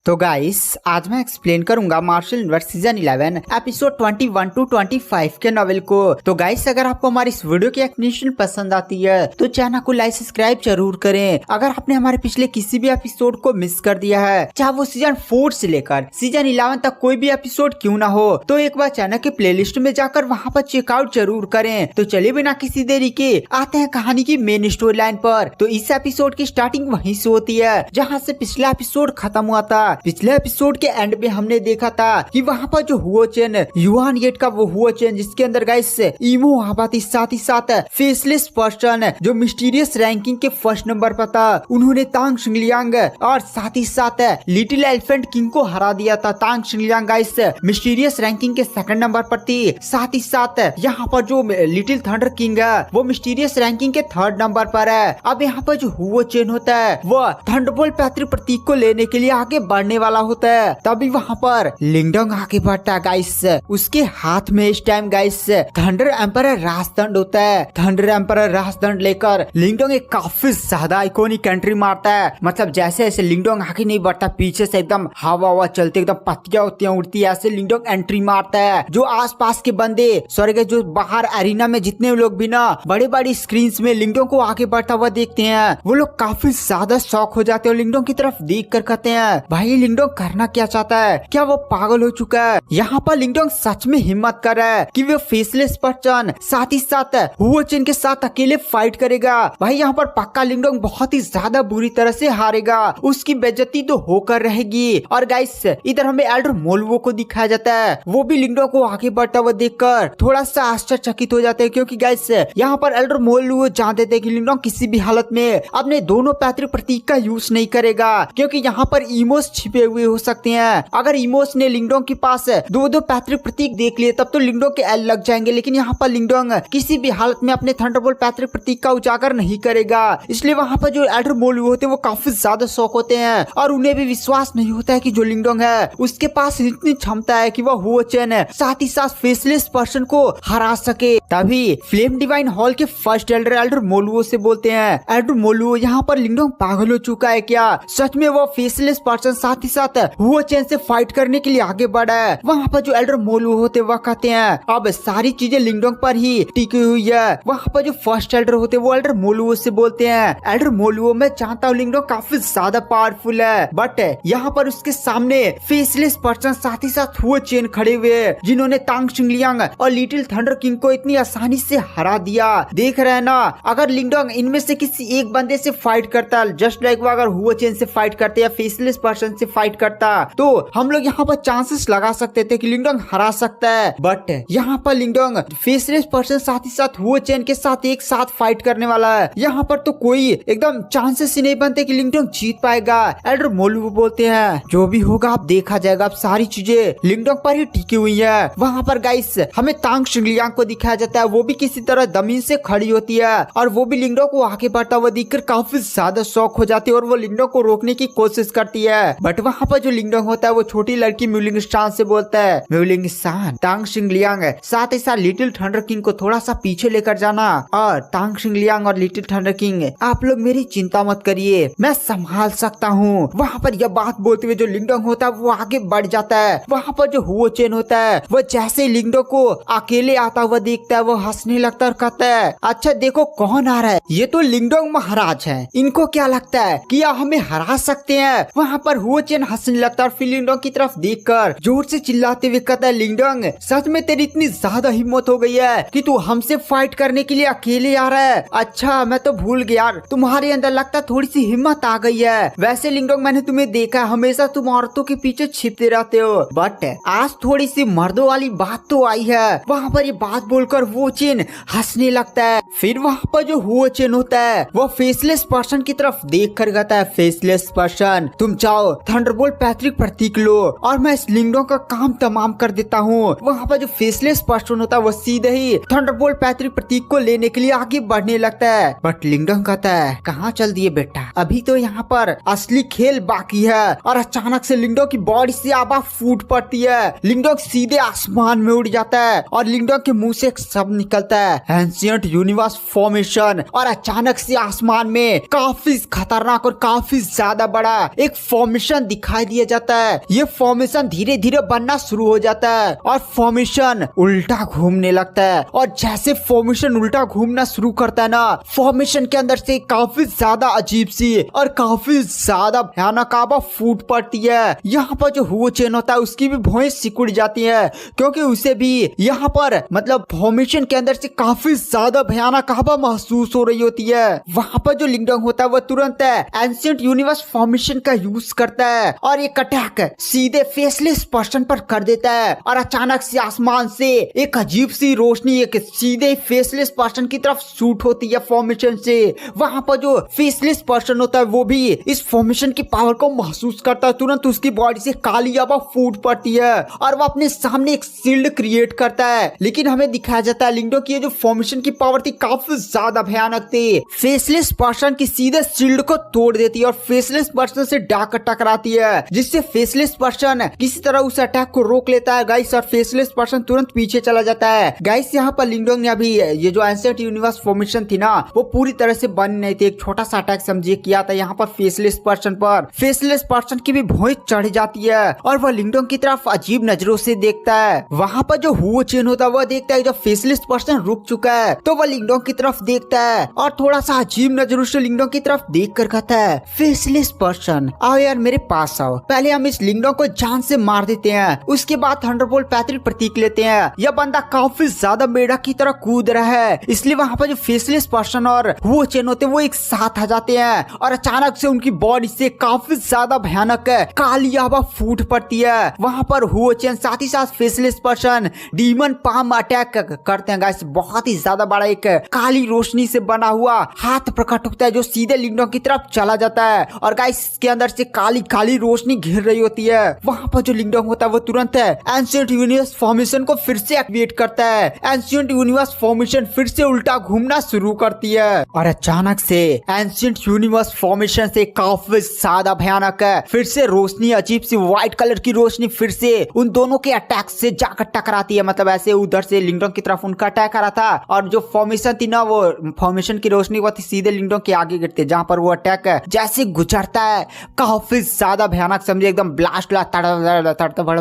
तो गाइस आज मैं एक्सप्लेन करूंगा martial universe season 11 episode 21 to 25 के नॉवेल को। तो गाइस अगर आपको हमारी इस वीडियो की एक्सप्लेनेशन पसंद आती है तो चैनल को लाइक सब्सक्राइब जरूर करें। अगर आपने हमारे पिछले किसी भी एपिसोड को मिस कर दिया है, चाहे वो सीजन 4 से लेकर सीजन 11 तक कोई भी एपिसोड क्यों ना हो, तो एक बार चैनल के प्लेलिस्ट में जाकर वहाँ पर चेकआउट जरूर करें। तो चलिए बिना किसी देरी के आते हैं कहानी की मेन स्टोरी लाइन पर। तो इस एपिसोड की स्टार्टिंग वहीं से होती है जहाँ से पिछला एपिसोड खत्म हुआ था। पिछले एपिसोड के एंड में हमने देखा था कि वहाँ पर जो हुओ चेन युआन गेट का वो हुओ चेन जिसके अंदर गाइस ईमो आबादी साथ ही साथ फेसलेस पर्सन जो मिस्टीरियस रैंकिंग के फर्स्ट नंबर पर था, उन्होंने तांग शिंगलियांग और साथ ही साथ लिटिल एलिफेंट किंग को हरा दिया था। तांग शिंगलियांग गाइस मिस्टीरियस रैंकिंग के सेकंड नंबर पर थी, साथ ही साथ यहाँ पर जो लिटिल थंडर किंग है वो मिस्टीरियस रैंकिंग के थर्ड नंबर पर है। अब यहाँ पर जो हुओ चेन होता है वो थंडरबोल्ट पैतृक प्रतीक को लेने के लिए आगे बढ़ने वाला होता है। तभी वहाँ पर लिंगडोंग आगे बढ़ता है गाइस। उसके हाथ में इस टाइम गाइस थंडर एम्परर राजदंड होता है। थंडर एम्परर राजदंड लेकर लिंगडोंग एक काफी ज्यादा आइकॉनिक एंट्री मारता है। मतलब जैसे ऐसे लिंगडोंग आगे नहीं बढ़ता, पीछे से एकदम हवा चलते एकदम पत्तियां होतियां उड़ती है, ऐसे लिंगडोंग एंट्री मारता है। जो आसपास के बंदे सॉरी जो बाहर एरिना में जितने लोग भी ना बड़े बड़ी स्क्रीन में लिंगडोंग को आगे बढ़ता हुआ देखते हैं, वो लोग काफी ज्यादा शॉक हो जाते हैं और लिंगडोंग की तरफ देख कर कहते हैं भाई लिंगडोंग करना क्या चाहता है, क्या वो पागल हो चुका है। यहाँ पर लिंगडोंग सच में हिम्मत कर रहा है कि वो फेसलेस पर्सन साथ ही साथ हुओ चेन के साथ अकेले फाइट करेगा। भाई यहाँ पर पक्का लिंगडोंग बहुत ही ज्यादा बुरी तरह से हारेगा, उसकी बेइज्जती तो होकर रहेगी। और गाइस इधर हमें एल्डर मोलवो को दिखाया जाता है, वो भी लिंगडोंग को आगे बढ़ता हुआ देखकर थोड़ा सा आश्चर्यचकित हो जाते हैं, क्योंकि गाइस यहाँ पर एल्डर मोलवो जानते थे कि लिंगडोंग किसी भी हालत में अपने दोनों पैतृक प्रतीक का यूज नहीं करेगा, क्योंकि यहाँ पर इमोस छिपे हुए हो सकते हैं। अगर इमोस ने लिंगडोंग के पास दो पैतृक प्रतीक देख लिए तब तो लिंगडोंग के एल लग जाएंगे, लेकिन यहाँ पर लिंगडोंग किसी भी हालत में अपने थंडरबोल्ट पैतृक प्रतीक का उजागर नहीं करेगा। इसलिए वहाँ पर जो एल्डर मोलवो होते हैं वो काफी ज्यादा शौक होते हैं और उन्हें भी विश्वास नहीं होता है कि जो लिंगडोंग है उसके पास इतनी क्षमता है कि वह हुओ चेन साथ ही साथ फेसलेस पर्सन को हरा सके। तभी फ्लेम डिवाइन हॉल के फर्स्ट एल्डर मोलवो से बोलते हैं, एल्डर मोलवो यहाँ पर लिंगडोंग पागल हो चुका है क्या, सच में वो फेसलेस पर्सन साथ ही साथ हुओ चेन से फाइट करने के लिए आगे बढ़ा है। वहाँ पर जो एल्डर मोलवो होते वह कहते हैं अब सारी चीजें लिंगडोंग पर ही टिकी हुई है। वहाँ पर जो फर्स्ट एल्डर होते वो एल्डर मोलवो से बोलते हैं, एल्डर मोलवो मैं जानता हूँ लिंगडोंग काफी ज्यादा पावरफुल है, बट यहाँ पर उसके सामने फेसलेस पर्सन साथ ही साथ हुओ चेन खड़े हुए जिन्होंने तांग शिंगलियांग और लिटिल थंडर किंग को इतनी आसानी से हरा दिया। देख रहे हैं ना, अगर लिंगडोंग इनमें से किसी एक बंदे से फाइट करता, जस्ट लाइक वो अगर हुओ चेन से फाइट करते या फेसलेस पर्सन से फाइट करता, तो हम लोग यहाँ पर चांसेस लगा सकते थे कि लिंगडोंग हरा सकता है। बट यहाँ पर लिंगडोंग फेसलेस पर्सन साथ ही साथ हुओ चेन के साथ एक साथ फाइट करने वाला है, यहाँ पर तो कोई एकदम चांसेस ही नहीं बनते कि लिंगडोंग जीत पाएगा। एल्डर मोलवो बोलते हैं जो भी होगा अब देखा जाएगा, अब सारी चीजें लिंगडोंग पर ही टिकी हुई है। वहाँ पर गाइस हमें तांग शिंगलियांग को दिखाया जाता है, वो भी किसी तरह जमीन से खड़ी होती है और वो भी लिंगडोंग को आगे बढ़ता हुआ देखकर काफी ज्यादा शौक हो जाती है और वो लिंगडोंग को रोकने की कोशिश करती है। बट वहाँ पर जो लिंगडोंग होता है वो छोटी लड़की म्यूलिंग स्टान से बोलता है, म्यूलिंग स्टान तांग शिंगलियांग साथ ही साथ लिटिल थंडर किंग को थोड़ा सा पीछे लेकर जाना, और तांग शिंगलियांग और लिटिल थंडर किंग आप लोग मेरी चिंता मत करिए, मैं संभाल सकता हूँ। वहाँ पर यह बात बोलते हुए जो लिंगडोंग होता है वो आगे बढ़ जाता है। वहाँ पर जो हुओ चेन होता है वो जैसे लिंगडोंग को अकेले आता हुआ देखता है वो हंसने लगता है और कहता है अच्छा देखो कौन आ रहा है, ये तो लिंगडोंग महाराज है, इनको क्या लगता है कि आप हमें हरा सकते हैं। वहाँ पर हुओ चेन हंसने लगता है और फिर लिंगडोंग की तरफ देखकर जोर से चिल्लाते हुए कहता है लिंगडोंग सच में तेरी इतनी ज्यादा हिम्मत हो गई है कि तू हमसे फाइट करने के लिए अकेले आ रहा है। अच्छा मैं तो भूल गया, तुम्हारे अंदर लगता थोड़ी सी हिम्मत आ गई है। वैसे लिंगडोंग मैंने तुम्हें देखा हमेशा तुम औरतों के पीछे छिपते रहते हो, बट आज थोड़ी सी मर्दों वाली बात तो आई है। वहाँ पर ये बात बोलकर वो चेन हंसने लगता है। फिर वहाँ पर जो हुओ चेन होता है वो फेसलेस पर्सन की तरफ देख कर कहता है फेसलेस पर्सन तुम जाओ थंडरबोल्ट पैतृक प्रतीक लो और मैं इस लिंगडोंग का काम तमाम कर देता हूँ। वहाँ पर जो फेसलेस पर्सन होता है वो सीधे ही थंडरबोल्ट पैतृक प्रतीक को लेने के लिए आगे बढ़ने लगता है। बट लिंगडोंग कहता है कहाँ चल दिए बेटा, अभी तो यहाँ पर असली खेल बाकी है। और अचानक से लिंगडोंग की बॉडी से आवाज फूट पड़ती है, लिंगडोंग सीधे आसमान में उड़ जाता है और लिंगडोंग के मुंह से एक शब्द निकलता है एंशिएंट यूनिवर्स फॉर्मेशन। और अचानक से आसमान में काफी खतरनाक और काफी ज्यादा बड़ा एक फॉर्मेशन फॉर्मेशन दिखाई दिया जाता है। ये फॉर्मेशन धीरे धीरे बनना शुरू हो जाता है और फॉर्मेशन उल्टा घूमने लगता है। और जैसे फॉर्मेशन उल्टा घूमना शुरू करता है ना, फॉर्मेशन के अंदर से काफी ज्यादा अजीब सी और काफी ज्यादा भयानक आवा फूट पड़ती है। यहाँ पर जो हुओ चेन होता है उसकी भी भौहें सिकुड़ जाती है, क्योंकि उसे भी यहाँ पर मतलब फॉर्मेशन के अंदर से काफी ज्यादा भयानक हवा महसूस हो रही होती है। वहाँ पर जो लिंगडोंग होता है वो तुरंत एंशिएंट यूनिवर्स फॉर्मेशन का यूज करता है और एक अटैक सीधे फेसलेस पर्सन पर कर देता है। और अचानक से आसमान से एक अजीब सी रोशनी एक सीधे फेसलेस पर्सन की तरफ शूट होती है फॉर्मेशन से। वहाँ पर जो फेसलेस पर्सन होता है वो भी इस फॉर्मेशन की पावर को महसूस करता है। तुरंत उसकी बॉडी से काली हवा फूट पड़ती है और वो अपने सामने एक शील्ड क्रिएट करता है। लेकिन हमें दिखाया जाता है लिंगडोंग की जो फॉर्मेशन की पावर थी काफी ज्यादा भयानक थी। फेसलेस पर्सन की सीधे शील्ड को तोड़ देती है और फेसलेस पर्सन से डाक टकराती है, जिससे फेसलेस पर्सन किसी तरह उस अटैक को रोक लेता है गाइस, और फेसलेस पर्सन तुरंत पीछे चला जाता है। गाइस यहाँ पर लिंगडोंग ने अभी ये जो एंशिएंट यूनिवर्स फॉर्मेशन थी ना वो पूरी तरह से बन नहीं थी, एक छोटा सा अटैक समझिए किया था यहाँ पर फेसलेस पर्सन पर। फेसलेस पर्सन की भी भौहें चढ़ जाती है और वह लिंगडोंग की तरफ अजीब नजरों से देखता है। वहाँ पर जो हुओ चेन होता है वह देखता है जब फेसलेस पर्सन रुक चुका है तो वह लिंगडोंग की तरफ देखता है और थोड़ा सा अजीब नजरों से लिंगडोंग की तरफ देख कर कहता है, फेसलेस पर्सन आओ यार मेरे पास आओ, पहले हम इस लिंगडोंग को जान से मार देते हैं, उसके बाद थंडरबोल्ट पैथल प्रतीक लेते हैं। यह बंदा काफी ज्यादा मेढक की तरह कूद रहा है, इसलिए वहाँ पर जो फेसलेस पर्सन और हुओ चेन होते हैं वो एक साथ आ जाते हैं और अचानक से उनकी बॉडी से काफी ज्यादा भयानक काली हवा फूट पड़ती है। वहाँ पर हुओ चेन साथ ही साथ faceless person demon palm attack करते हैं गाइस। बहुत ही ज्यादा बड़ा एक काली रोशनी से बना हुआ हाथ प्रकट होता है जो सीधे लिंगडोंग की तरफ चला जाता है और गाइस इसके अंदर से काली काली रोशनी घिर रही होती है। वहाँ पर जो लिंगडोंग होता है वो तुरंत एंशिएंट यूनिवर्स फॉर्मेशन को फिर से एक्टिवेट करता है। एंशिएंट यूनिवर्स फॉर्मेशन फिर से उल्टा घूमना शुरू करती है और अचानक से एंशिएंट यूनिवर्स फॉर्मेशन से काफी ज्यादा भयानक फिर से रोशनी, अजीब सी व्हाइट कलर की रोशनी फिर से उन दोनों के अटैक से जाकर टकराती है। मतलब ऐसे उधर से लिंगडोंग की तरफ उनका अटैक आ रहा था और जो फॉर्मेशन थी ना वो फॉर्मेशन की रोशनी वो थी सीधे लिंगडोंग के आगे गिरती है, जहाँ पर वो अटैक जैसे गुजरता है काफी ज्यादा भयानक समझे एकदम ब्लास्ट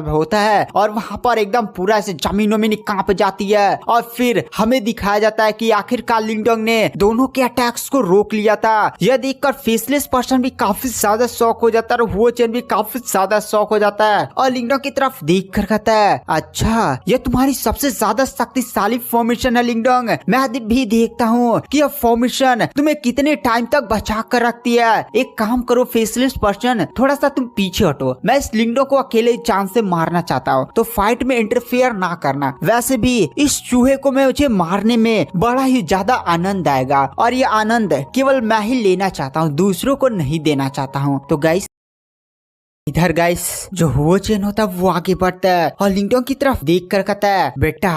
होता है और वहां पर एकदम पूरा ऐसे जमीन वमीन कांप जाती है। और फिर हमें दिखाया जाता है कि आखिरकार लिंगडोंग ने दोनों के अटैक्स को रोक लिया था। यह देखकर फेसलेस पर्सन भी काफी ज्यादा शॉक हो जाता है और हुओ चेन भी काफी ज्यादा शॉक हो जाता है और लिंगडोंग की तरफ देख कर कहता है, अच्छा यह तुम्हारी सबसे ज्यादा शक्तिशाली फॉर्मेशन है लिंगडोंग, मैं भी देखता हूँ कि यह फॉर्मेशन तुम्हें कितने टाइम तक बचा कर रखती है। एक काम करो फेसलेस पर्सन, थोड़ा सा तुम पीछे हटो, मैं इस लिंगडोंग को अकेले चांद से मारना चाहता हूँ तो फाइट में इंटरफेयर ना करना। वैसे भी इस चूहे को मैं मुझे मारने में बड़ा ही ज्यादा आनंद आएगा और ये आनंद केवल मैं ही लेना चाहता हूँ, दूसरों को नहीं देना चाहता हूँ। तो गाइस इधर गाइस जो हुओ चेन होता है वो आगे बढ़ता है और लिंगडोंग की तरफ देख कर कहता है, बेटा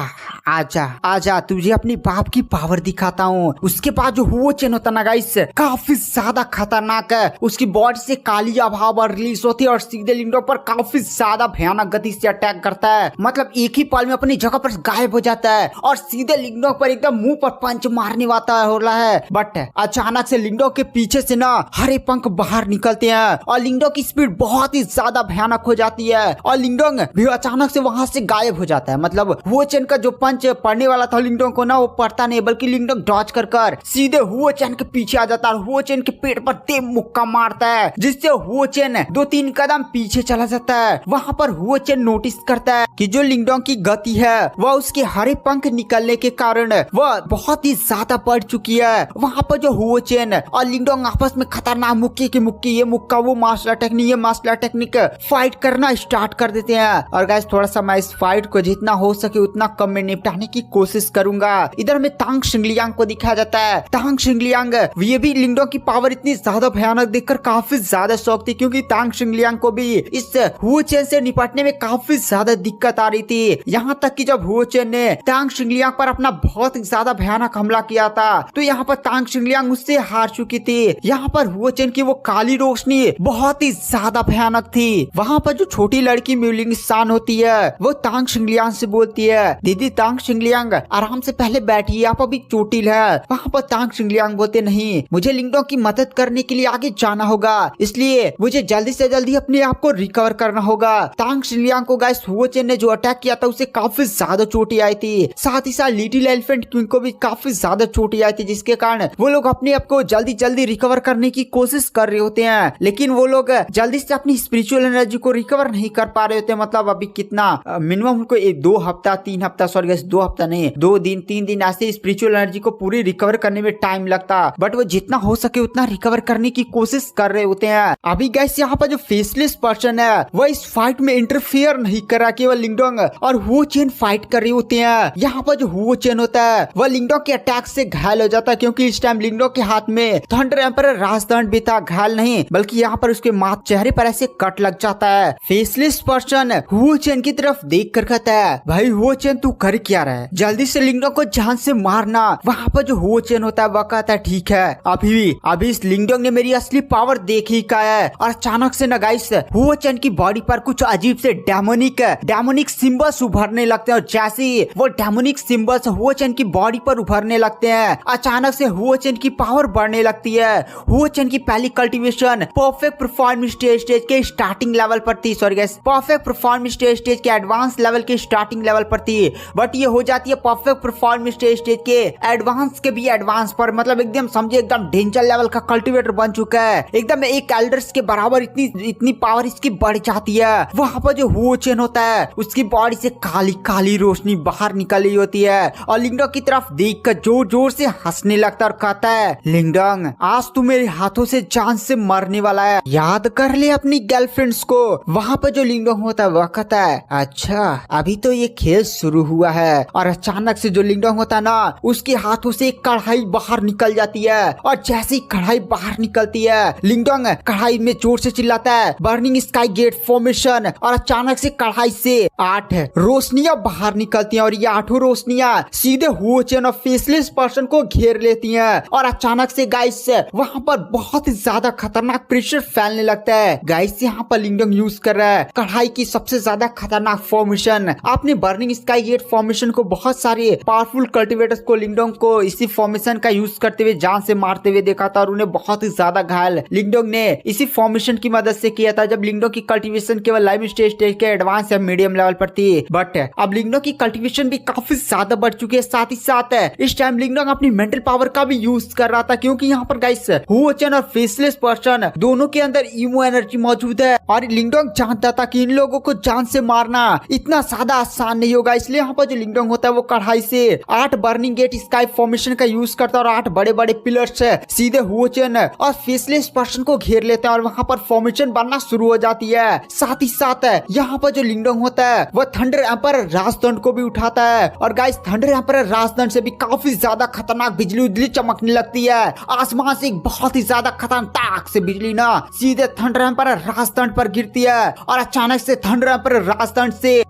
आजा आजा तुझे अपनी बाप की पावर दिखाता हूँ। उसके बाद जो हुओ चेन होता ना गाइस काफी ज्यादा खतरनाक है, उसकी बॉडी से काली हवा रिलीज होती है और सीधे लिंगडोंग पर काफी ज्यादा भयानक गति से अटैक करता है। मतलब एक ही पल में अपनी जगह पर गायब हो जाता है और सीधे लिंगडोंग पर एकदम मुंह पर पंच मारने वाला हो रहा है। बट अचानक से लिंगडोंग के पीछे से ना हरे पंख बाहर निकलते हैं और लिंगडोंग की स्पीड बहुत ही ज्यादा भयानक हो जाती है और लिंगडोंग भी अचानक से वहां से गायब हो जाता है। मतलब हुओ चेन का जो पंच पड़ने वाला था लिंगडोंग को ना वो पड़ता नहीं, बल्कि लिंगडोंग डॉज कर सीधे हुओ चेन के पीछे आ जाता है और हुओ चेन के पेट पर तेज मुक्का मारता है जिससे हुओ चेन 2-3 कदम पीछे चला जाता है। वहां पर हुओ चेन नोटिस करता है कि जो लिंगडोंग की गति है वह उसके हरे पंख निकलने के कारण वह बहुत ही ज्यादा बढ़ चुकी है। वहां पर जो हुओ चेन और लिंगडोंग आपस में खतरनाक मुक्के की मुक्की, ये मुक्का वो मार्शल टेक्निक, ये मार्शल टेक्निक फाइट करना स्टार्ट कर देते हैं। और गाइस थोड़ा सा मैं इस फाइट को जितना हो सके उतना कम में निपटाने की कोशिश करूंगा। इधर में तांग शिंगलियांग को दिखाया जाता है। तांग शिंगलियांग ये भी लिंगडोंग की पावर इतनी ज्यादा भयानक देखकर काफी ज्यादा शौक थी, क्योंकि तांग शिंगलियांग को भी इस हुओ चेन से निपटने में काफी ज्यादा दिक्कत आ रही थी। यहाँ तक कि जब हुओ चेन ने तांग शिंगलियांग पर अपना बहुत ज्यादा भयानक हमला किया था तो यहाँ पर तांग शिंगलियांग उससे हार चुकी थी। यहाँ पर हुओ चेन की वो काली रोशनी बहुत ही ज्यादा भयानक अचानक थी। वहाँ पर जो छोटी लड़की म्यूलिंग शान होती है वो तांग शिंगलियांग से बोलती है, दीदी तांग शिंगलियांग आराम से पहले बैठिए, आप अभी चोटिल है। वहाँ पर तांग शिंगलियांग बोलते, नहीं मुझे लिंगडोंग की मदद करने के लिए आगे जाना होगा, इसलिए मुझे जल्दी से जल्दी अपने आप को रिकवर करना होगा। तांग शिंगलियांग को गाइस हुओ चेन ने जो अटैक किया था उसे काफी ज्यादा चोटी आई थी, साथ ही साथ लिटिल एलिफेंट क्वीन को भी काफी ज्यादा चोटी आई थी, जिसके कारण वो लोग अपने आप को जल्दी जल्दी रिकवर करने की कोशिश कर रहे होते हैं, लेकिन वो लोग जल्दी से अपनी स्पिरिचुअल एनर्जी को रिकवर नहीं कर पा रहे होते। मतलब अभी कितना मिनिमम उनको 2 हफ्ता 3 हफ्ता सॉरी गाइस 2 हफ्ता नहीं 2 दिन 3 दिन ऐसे स्पिरिचुअल एनर्जी को पूरी रिकवर करने में टाइम लगता, बट वो जितना हो सके उतना रिकवर करने की कोशिश कर रहे होते हैं। अभी गाइस यहाँ पर जो फेसलेस पर्सन है वो इस फाइट में इंटरफेयर नहीं कर रहा, केवल लिंगडोंग और हुओ चेन फाइट कर रहे होते हैं। यहाँ पर जो हुओ चेन होता है वह लिंगडोंग के अटैक से घायल हो जाता है, क्योंकि इस टाइम लिंगडोंग के हाथ में थंडर एम्परर राजदंड भी था, घायल नहीं बल्कि यहाँ पर उसके चेहरे पर ऐसे कट लग जाता है। फेसलेस पर्सन हुओ चेन की तरफ देख कर कहता है, भाई हुओ चेन तू कर क्या रहा है, जल्दी से लिंगडोंग को जान से मारना। वहाँ पर जो हुओ चेन होता है वह कहता है, ठीक है अभी इस लिंगडोंग ने मेरी असली पावर देख ही का है। और अचानक से न गाइस हुओ चेन की बॉडी पर कुछ अजीब से डेमोनिक सिंबल्स उभरने लगते हैं, और जैसे ही वो डेमोनिक सिंबल्स हुओ चेन की बॉडी पर उभरने लगते हैं अचानक से हुओ चेन की पावर बढ़ने लगती है। हुओ चेन की पहली कल्टीवेशन परफेक्ट परफॉर्म स्टेज के स्टार्टिंग लेवल पर थी, sorry guys perfect perform stage के एडवांस लेवल के स्टार्टिंग लेवल पर थी, बट ये हो जाती है परफेक्ट परफॉर्म स्टेज के एडवांस के भी एडवांस पर, मतलब एकदम समझे एकदम डेंजर लेवल का कल्टीवेटर बन चुका है, एकदम एक एल्डर्स के बराबर इतनी पावर इसकी बढ़ जाती है। वहाँ पर जो हुओ चेन होता है उसकी बॉडी से काली काली रोशनी बाहर निकल रही होती है, और लिंगडोंग की तरफ देखकर जोर जोर से हंसने लगता और कहता है, लिंगडोंग आज तू मेरे हाथों से जान से मरने वाला है, याद कर ले अपनी गर्लफ्रेंड्स को। वहाँ पर जो लिंगडोंग होता है वह कहता है, अच्छा अभी तो ये खेल शुरू हुआ है। और अचानक से जो लिंगडोंग होता है ना उसके हाथों से एक कढ़ाई बाहर निकल जाती है, और जैसे ही कढ़ाई बाहर निकलती है लिंगडोंग कढ़ाई में जोर से चिल्लाता है, बर्निंग स्काई गेट फॉर्मेशन। और अचानक से कढ़ाई से 8 रोशनियां बाहर निकलती हैं, और ये 8 रोशनियां सीधे हुओ चेन और फेसलेस पर्सन को घेर लेती हैं। और अचानक से गाइस वहाँ पर बहुत ही ज्यादा खतरनाक प्रेशर फैलने लगता है। गाइस यहाँ पर लिंगडोंग यूज कर रहा है कढ़ाई की सबसे ज्यादा खतरनाक फॉर्मेशन। आपने बर्निंग स्काई गेट फॉर्मेशन को बहुत सारे पावरफुल कल्टीवेटर्स को लिंगडोंग को इसी फॉर्मेशन का यूज करते हुए जान से मारते हुए देखा था, और उन्हें बहुत ही ज्यादा घायल लिंगडोंग ने इसी फॉर्मेशन की मदद से किया था, जब लिंगडोंग की कल्टीवेशन केवल लाइव स्टेज के एडवांस या मीडियम लेवल पर थी। बट अब लिंगडोंग की कल्टीवेशन भी काफी ज्यादा बढ़ चुकी है, साथ ही साथ इस टाइम लिंगडोंग अपनी मेंटल पावर का भी यूज कर रहा था, क्योंकि यहाँ पर गाइस हुओ चेन और फेसलेस पर्सन दोनों के अंदर इमो एनर्जी मौजूद है, और लिंगडोंग जानता था कि इन लोगों को जान से मारना इतना ज्यादा आसान नहीं होगा। इसलिए यहाँ पर जो लिंगडोंग होता है वो कढ़ाई से 8 बर्निंग गेट स्काई फॉर्मेशन का यूज करता है, और 8 बड़े बड़े पिलर्स सीधे हुओ चेन और फेसलेस पर्सन को घेर लेते हैं, और वहाँ पर फॉर्मेशन बनना शुरू हो जाती है। साथ ही साथ यहाँ पर जो लिंगडोंग होता है वह थंडर एम्परर राजदंड को भी उठाता है, और गाइस थंडर एम्परर राजदंड से भी काफी ज्यादा खतरनाक बिजली चमकने लगती है। आसमान से एक बहुत ही ज्यादा खतरनाक से बिजली ना सीधे थंडर एम्परर राजदंड पर गिरती है, और अचानक से थंडर एम्परर राजदंड से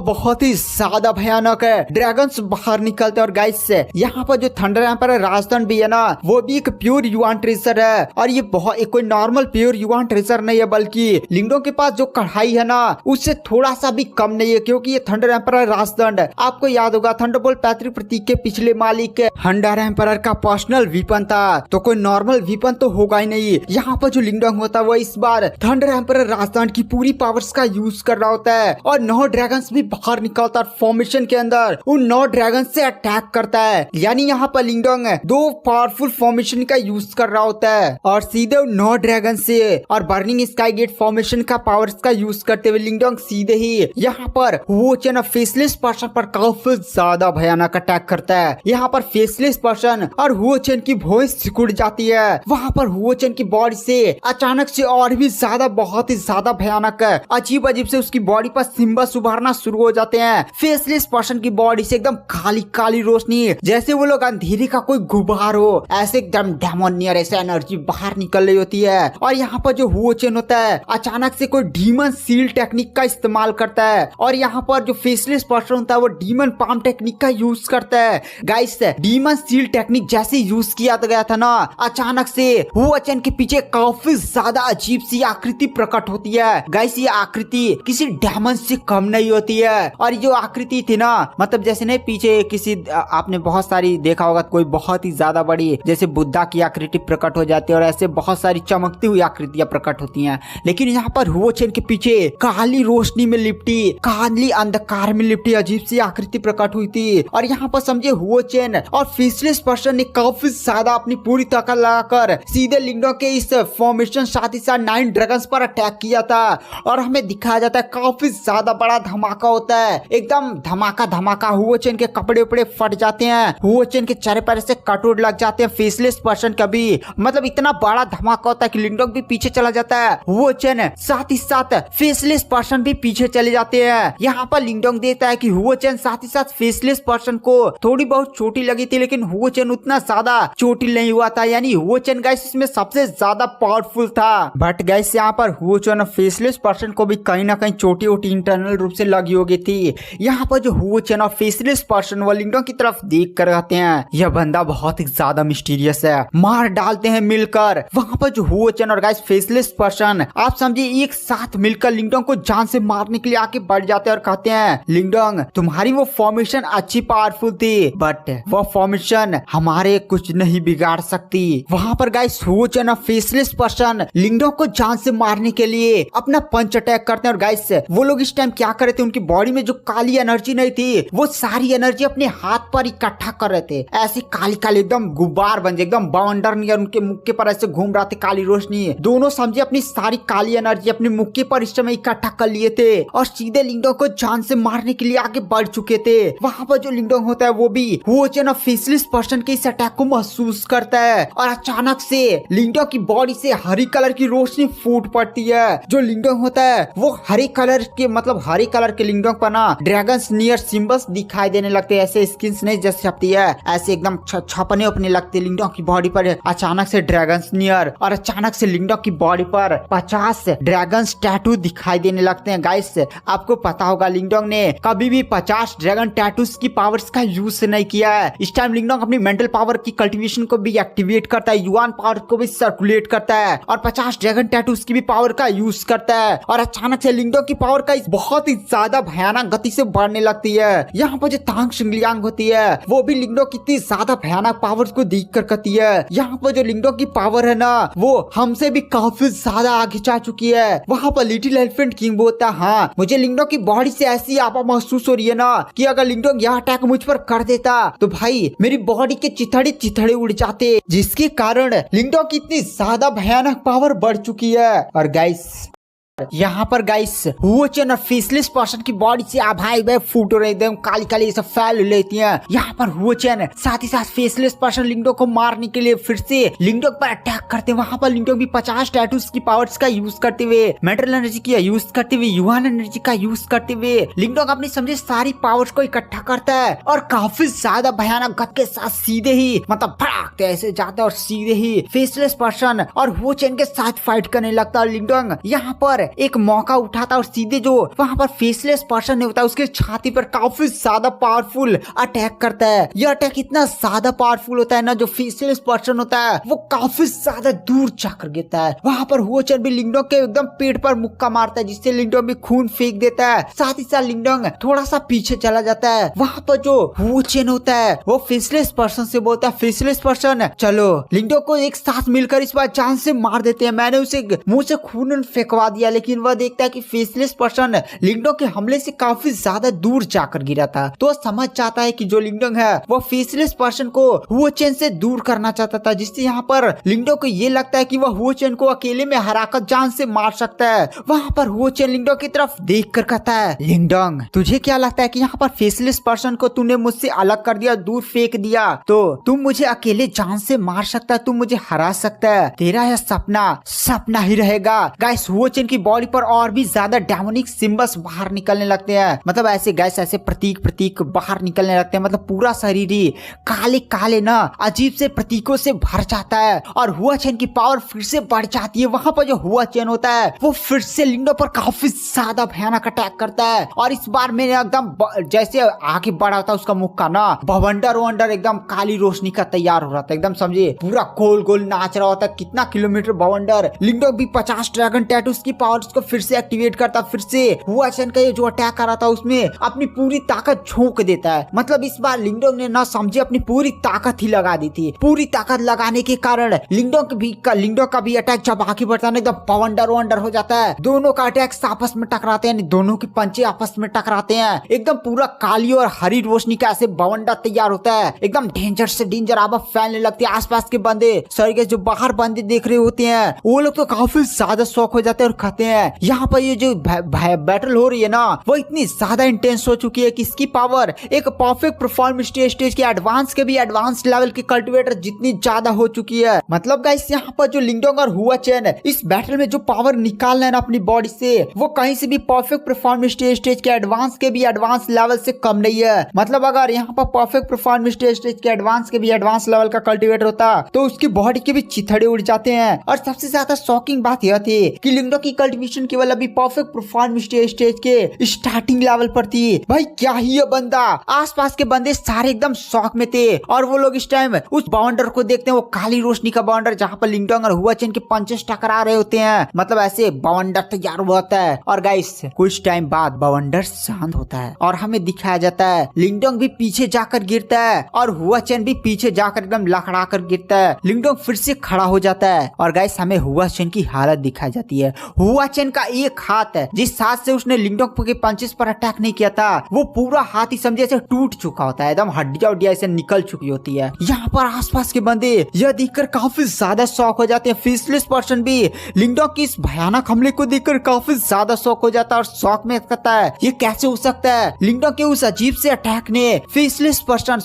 बहुत ही ज्यादा भयानक ड्रैगन्स बाहर निकलते हैं। और गाइस यहाँ पर जो थंडर एम्परर राजदंड भी है ना वो भी एक प्योर युआन ट्रेजर है, और ये बहुत कोई नॉर्मल प्योर युआन ट्रेजर नहीं है, बल्कि लिंगडोंग के पास जो कढ़ाई है ना उससे थोड़ा सा भी कम नहीं है, क्योंकि ये थंडर एम्परर राजदंड आपको याद होगा थंडरबोल्ट पैतृक प्रतीक के पिछले मालिक थंडर एम्परर का पर्सनल वीपन था, तो कोई नॉर्मल वीपन तो होगा ही नहीं। यहाँ पर जो लिंगडोंग होता है वो इस बार थंडर एम्परर राजदंड की पूरी पावर्स का यूज कर रहा होता है, और 9 ड्रैगन्स भी बाहर निकलता है फॉर्मेशन के अंदर उन 9 ड्रैगन से अटैक करता है। यानी यहाँ पर लिंगडोंग 2 पावरफुल फॉर्मेशन का यूज कर रहा होता है, और सीधे 9 ड्रैगन से और बर्निंग स्काई गेट फॉर्मेशन का पावर्स का यूज करते हुए लिंगडोंग सीधे ही यहाँ पर हुओ चेन और फेसलेस पर्सन पर काफी ज्यादा भयानक अटैक करता है। यहाँ पर फेसलेस पर्सन और हुओ चेन की वॉइस सिकुड़ जाती है। वहाँ पर हुओ चेन की बॉडी से अचानक से और भी ज्यादा बहुत ही ज्यादा भयानक अजीब अजीब से उसकी बॉडी पर सिंबल्स उभरना शुरू हो जाते हैं। फेसलेस पर्सन की बॉडी से एकदम काली काली रोशनी, जैसे वो लोग अंधेरे का कोई गुबार हो, ऐसे एकदम डेमोनियर ऐसे एनर्जी बाहर निकल रही होती है। और यहाँ पर जो हुओ चेन होता है अचानक से कोई डीमन सील टेक्निक का इस्तेमाल करता है, और यहाँ पर जो फेसलेस पर्सन होता है वो डीमन पाम टेक्निक का यूज करता है। गाइस डीमन सील टेक्निक जैसे यूज किया गया था ना, अचानक से हुओ चेन के पीछे काफी ज्यादा अजीब सी आकृति प्रकट होती है। गाइस ये आकृति किसी डायमंड से कम नहीं होती है। और जो आकृति थी ना, मतलब जैसे नहीं पीछे किसी आपने बहुत सारी देखा होगा, कोई बहुत ही ज्यादा बड़ी जैसे बुद्धा की आकृति प्रकट हो जाती है और ऐसे बहुत सारी चमकती हुई आकृतियां प्रकट होती हैं। लेकिन यहाँ पर हुओ चेन के पीछे काली रोशनी में लिपटी, काली अंधकार में लिपटी अजीब सी आकृति प्रकट हुई थी। और यहाँ पर समझे हुओ चेन और फेसलेस पर्सन ने काफी ज्यादा अपनी पूरी ताकत लगाकर सीधे लिंगडोंग के इस फॉर्मेशन साथ ही साथ 9 ड्रैगन्स पर अटैक किया था। और हमें दिखाया जाता है काफी ज्यादा बड़ा धमाका होता है, एकदम धमाका धमाका। हुओ चेन के कपड़े उपड़े फट जाते हैं, हुओ चेन के चेहरे पर ऐसे कटोट लग जाते हैं फेसलेस पर्सन का भी, मतलब इतना बड़ा धमाका होता है कि लिंगडोंग भी पीछे चला जाता है। हुओ चेन साथ ही साथ फेसलेस पर्सन भी पीछे चले जाते हैं। यहाँ पर लिंगडोंग देता है कि हुओ चेन साथ ही साथ फेसलेस पर्सन को थोड़ी बहुत चोटी लगी थी, लेकिन हुओ चेन उतना ज्यादा चोटी नहीं हुआ था, यानी हुओ चेन गाइस इसमें सबसे ज्यादा पावरफुल था। बट गाइस यहाँ पर हुओ चेन फेसलेस पर्सन को भी कहीं ना कहीं चोटी वोटी इंटरनल रूप से लगी होगी थी। यहाँ पर जो हुओ चेन और फेसलेस पर्सन वो लिंगडोंग की तरफ देख कर कहते हैं यह बंदा बहुत ही ज्यादा मिस्टीरियस है, मार डालते हैं मिलकर। वहाँ पर जो हुओ चेन और गाइस फेसलेस पर्सन आप समझिए एक साथ मिलकर लिंगडोंग को जान से मारने के लिए आके बढ़ जाते हैं और कहते हैं लिंगडोंग तुम्हारी वो फॉर्मेशन अच्छी पावरफुल थी, बट वो फॉर्मेशन हमारे कुछ नहीं बिगाड़ सकती। वहाँ पर गाइस हुओ चेन और फेसलेस पर्सन लिंगडोंग को जान से मारने के लिए अपना पंच अटैक करते हैं। और गाइस वो लोग इस टाइम क्या कर रहे थे, उनकी बॉडी में जो काली एनर्जी नहीं थी वो सारी एनर्जी अपने हाथ पर इकट्ठा कर रहे थे। ऐसी काली काली एकदम गुब्बार बन जाए, एकदम बवंडर नियर उनके मुक्के पर ऐसे घूम रहा थे काली रोशनी। दोनों समझे अपनी सारी काली एनर्जी अपने मुक्के पर इस समय इकट्ठा कर लिए थे और सीधे लिंगडोंग को जान से मारने के लिए आगे बढ़ चुके थे। वहाँ पर जो लिंगडोंग होता है वो भी हुओ चेन और फेसलेस पर्सन के इस अटैक को महसूस करता है और अचानक से लिंगडोंग की बॉडी से हरी कलर की रोशनी फूट पड़ती है। जो लिंगडोंग होता है वो हरे कलर के मतलब हरे कलर के लिंगडोंग पर ना ड्रैगन्स नियर सिंबल्स दिखाई देने लगते हैं। ऐसे स्किन्स नहीं जैसे छपती है ऐसे एकदम छपने अपने लगते लिंगडोंग की बॉडी पर अचानक से ड्रैगन्स नियर, और अचानक से लिंगडोंग की बॉडी पर 50 ड्रैगन्स टैटू दिखाई देने लगते हैं। गाइस आपको पता होगा लिंगडोंग ने कभी भी 50 ड्रैगन टैटूज की पावर्स का यूज नहीं किया है। इस टाइम लिंगडोंग अपनी मेंटल पावर की कल्टीवेशन को भी एक्टिवेट करता है, युआन पावर को भी सर्कुलेट करता है और 50 ड्रैगन टैटूज की भी पावर का यूज करता है। और अचानक से लिंगडोंग की पावर का बहुत ही ज्यादा भयानक गति से बढ़ने लगती है। यहाँ पर जो तांग शिंगलियांग होती है वो भी लिंगडोंग की इतनी ज्यादा भयानक पावर्स को देख कर कहती है यहाँ पर जो लिंगडोंग की पावर है ना वो हमसे भी काफी ज्यादा आगे जा चुकी है। वहाँ पर लिटिल एलिफेंट किंग बोलता है हाँ मुझे लिंगडोंग की बॉडी से ऐसी आपा महसूस हो रही है ना कि अगर लिंगडोंग यह अटैक मुझ पर कर देता तो भाई मेरी बॉडी के चिथड़े चिथड़े उड़ जाते, जिसके कारण लिंगडोंग की इतनी ज्यादा भयानक पावर बढ़ चुकी है। और गाइस यहाँ पर गाइस हुओ चेन और फेसलेस पर्सन की बॉडी से आभाई वे फूट रहे एकदम काली काली सब फैल लेती हैं। यहाँ पर हुओ चेन साथ ही साथ फेसलेस पर्सन लिंगडोंग को मारने के लिए फिर से लिंगडोंग पर अटैक करते हैं। वहाँ पर लिंगडोंग भी 50 टैटूज की पावर्स का यूज करते हुए, मेंटल एनर्जी की यूज करते हुए, युआन एनर्जी का यूज करते हुए लिंगडोंग अपनी समझे सारी पावर्स को इकट्ठा करता है और काफी ज्यादा भयानक गति के साथ सीधे ही मतलब भड़कते ऐसे जाता है और सीधे ही फेसलेस पर्सन और हुओ चेन के साथ फाइट करने लगता है। लिंगडोंग यहाँ पर एक मौका उठाता और सीधे जो वहाँ पर फेसलेस पर्सन नहीं होता उसके छाती पर काफी ज्यादा पावरफुल अटैक करता है। यह अटैक इतना ज्यादा पावरफुल होता है ना, जो फेसलेस पर्सन होता है वो काफी ज्यादा दूर जाकर गिरता है। वहाँ पर हुओ चेन भी लिंगडोंग के एकदम पेट पर मुक्का मारता है जिससे लिंगडोंग भी खून फेंक देता है। साथ ही साथ लिंगडोंग थोड़ा सा पीछे चला जाता है। वहाँ पर जो हुओ चेन होता है वो फेसलेस पर्सन से बोलता है फेसलेस पर्सन चलो लिंगडोंग को एक साथ मिलकर इस बार जान से मार देते हैं। मैंने उसे मुंह से खून फेंकवा दिया लेकिन वह देखता है कि फेसलेस पर्सन लिंगडोंग के हमले से काफी ज्यादा दूर जाकर गिरा था, तो समझ चाहता है कि जो लिंगडोंग है वो फेसलेस पर्सन को हुओ चेन से दूर करना चाहता था, जिससे यहाँ पर लिंगडोंग को ये लगता है कि वह हुओ चेन को अकेले में हराकर जान से मार सकता है। वहाँ पर हुओ चेन लिंगडोंग की तरफ देख कर कहता है लिंगडोंग तुझे क्या लगता है कि यहाँ पर फेसलेस पर्सन को तूने मुझसे अलग कर दिया, दूर फेंक दिया तो तुम मुझे अकेले जान से मार सकता है, तुम मुझे हरा सकता है, तेरा यह सपना सपना ही रहेगा। गाइस हुओ चेन की बॉडी पर और भी ज्यादा डेमोनिक सिंबल्स बाहर निकलने लगते हैं। मतलब ऐसे गैस ऐसे प्रतीक बाहर निकलने लगते हैं। मतलब पूरा शरीर ही काले काले ना अजीब से प्रतीकों से भर जाता है और हुआ चेन की पावर फिर से बढ़ जाती है। वहां पर जो हुआ चेन होता है वो फिर से लिंगडोंग पर काफी ज्यादा भयानक अटैक करता है और इस बार मैंने एकदम जैसे आगे बढ़ा था उसका मुख का ना बवंडर वंडर एकदम काली रोशनी का तैयार हो रहा था। एकदम समझिए पूरा गोल गोल नाच रहा होता। कितना किलोमीटर बवंडर। लिंगडोंग भी 50 ड्रैगन टैटूज की पावर्स को फिर से एक्टिवेट करता। फिर से हुआ चेन का ये जो अटैक कर रहा था उसमें अपनी पूरी ताकत झोंक देता है। मतलब इस बार लिंगडोंग ने ना समझे अपनी पूरी ताकत ही लगा दी थी। पूरी ताकत लगाने के कारण लिंगडोंग का भी अटैक जब आगे बढ़ता है एकदम बवंडर वंडर हो जाता है। दोनों का अटैक आपस में टकराते हैं। दोनों के पंचे आपस में टकराते हैं। एकदम पूरा काली और हरी रोशनी का ऐसे बवंडर तैयार होता है। एकदम डेंजर से डेंजर आवाज फैलने लगती है। आसपास के बंदे सर के जो बाहर बंदे देख रहे होते हैं वो लोग तो काफी ज्यादा शौक हो जाते हैं और कहते हैं यहाँ पर ये जो बैटल हो रही है ना वो इतनी ज्यादा इंटेंस हो चुकी है कि इसकी पावर एक परफेक्ट परफॉर्म स्टेज के एडवांस के भी एडवांस लेवल के कल्टिवेटर जितनी ज्यादा हो चुकी है। मतलब गाइस यहाँ पर जो लिंगडोंग और हुआ चेन इस बैटल में जो पावर निकालना है ना अपनी बॉडी से वो कहीं से भी परफेक्ट परफॉर्म स्टेज के एडवांस के भी एडवांस लेवल से कम नहीं है। मतलब अगर यहाँ पर परफेक्ट परफॉर्म स्टेज के एडवांस के भी एडवांस लेवल का कल्टिवेटर होता तो उसकी बॉडी के भी चिथड़े उड़ जाते हैं। और सबसे ज्यादा शॉकिंग बात यह थी कि लिंगडोंग की कल्टिवेशन केवल अभी परफेक्ट परफॉर्म स्टेज के स्टार्टिंग लेवल पर थी। भाई क्या ही ये बंदा। आसपास के बंदे सारे एकदम शॉक में थे और वो लोग इस टाइम उस बाउंडर को देखते हैं। वो काली रोशनी का बाउंडर जहाँ पर लिंगडोंग और हुआ चेन के पंचेस टकरा रहे होते हैं। मतलब ऐसे बाउंडर तैयार हुआ होता है और गाइस कुछ टाइम बाद बाउंडर शांत होता है और हमें दिखाया जाता है लिंगडोंग भी पीछे जाकर गिरता है और हुआ चेन भी पीछे जाकर एकदम लकड़ा कर गिरता है। लिंगडोंग फिर से खड़ा हो जाता है और गाइस हमें हुआ चेन की हालत दिखाई जाती है। हुआ चेन का एक हाथ है जिस हाथ से उसने लिंगडोंग के पंचेस पर अटैक नहीं किया था वो पूरा हाथ ही समझे ऐसे टूट चुका होता है। एकदम हड्डियां उड्डियां ऐसे निकल चुकी होती है। यहाँ पर आसपास के बंदे यह देखकर काफी ज्यादा शॉक हो जाते हैं। फेसलेस पर्सन भी लिंगडोंग की इस भयानक हमले को देखकर काफी ज्यादा शॉक हो जाता है और शॉक में कहता है ये कैसे हो सकता है। लिंगडोंग के उस अजीब से अटैक ने फेसलेस पर्सन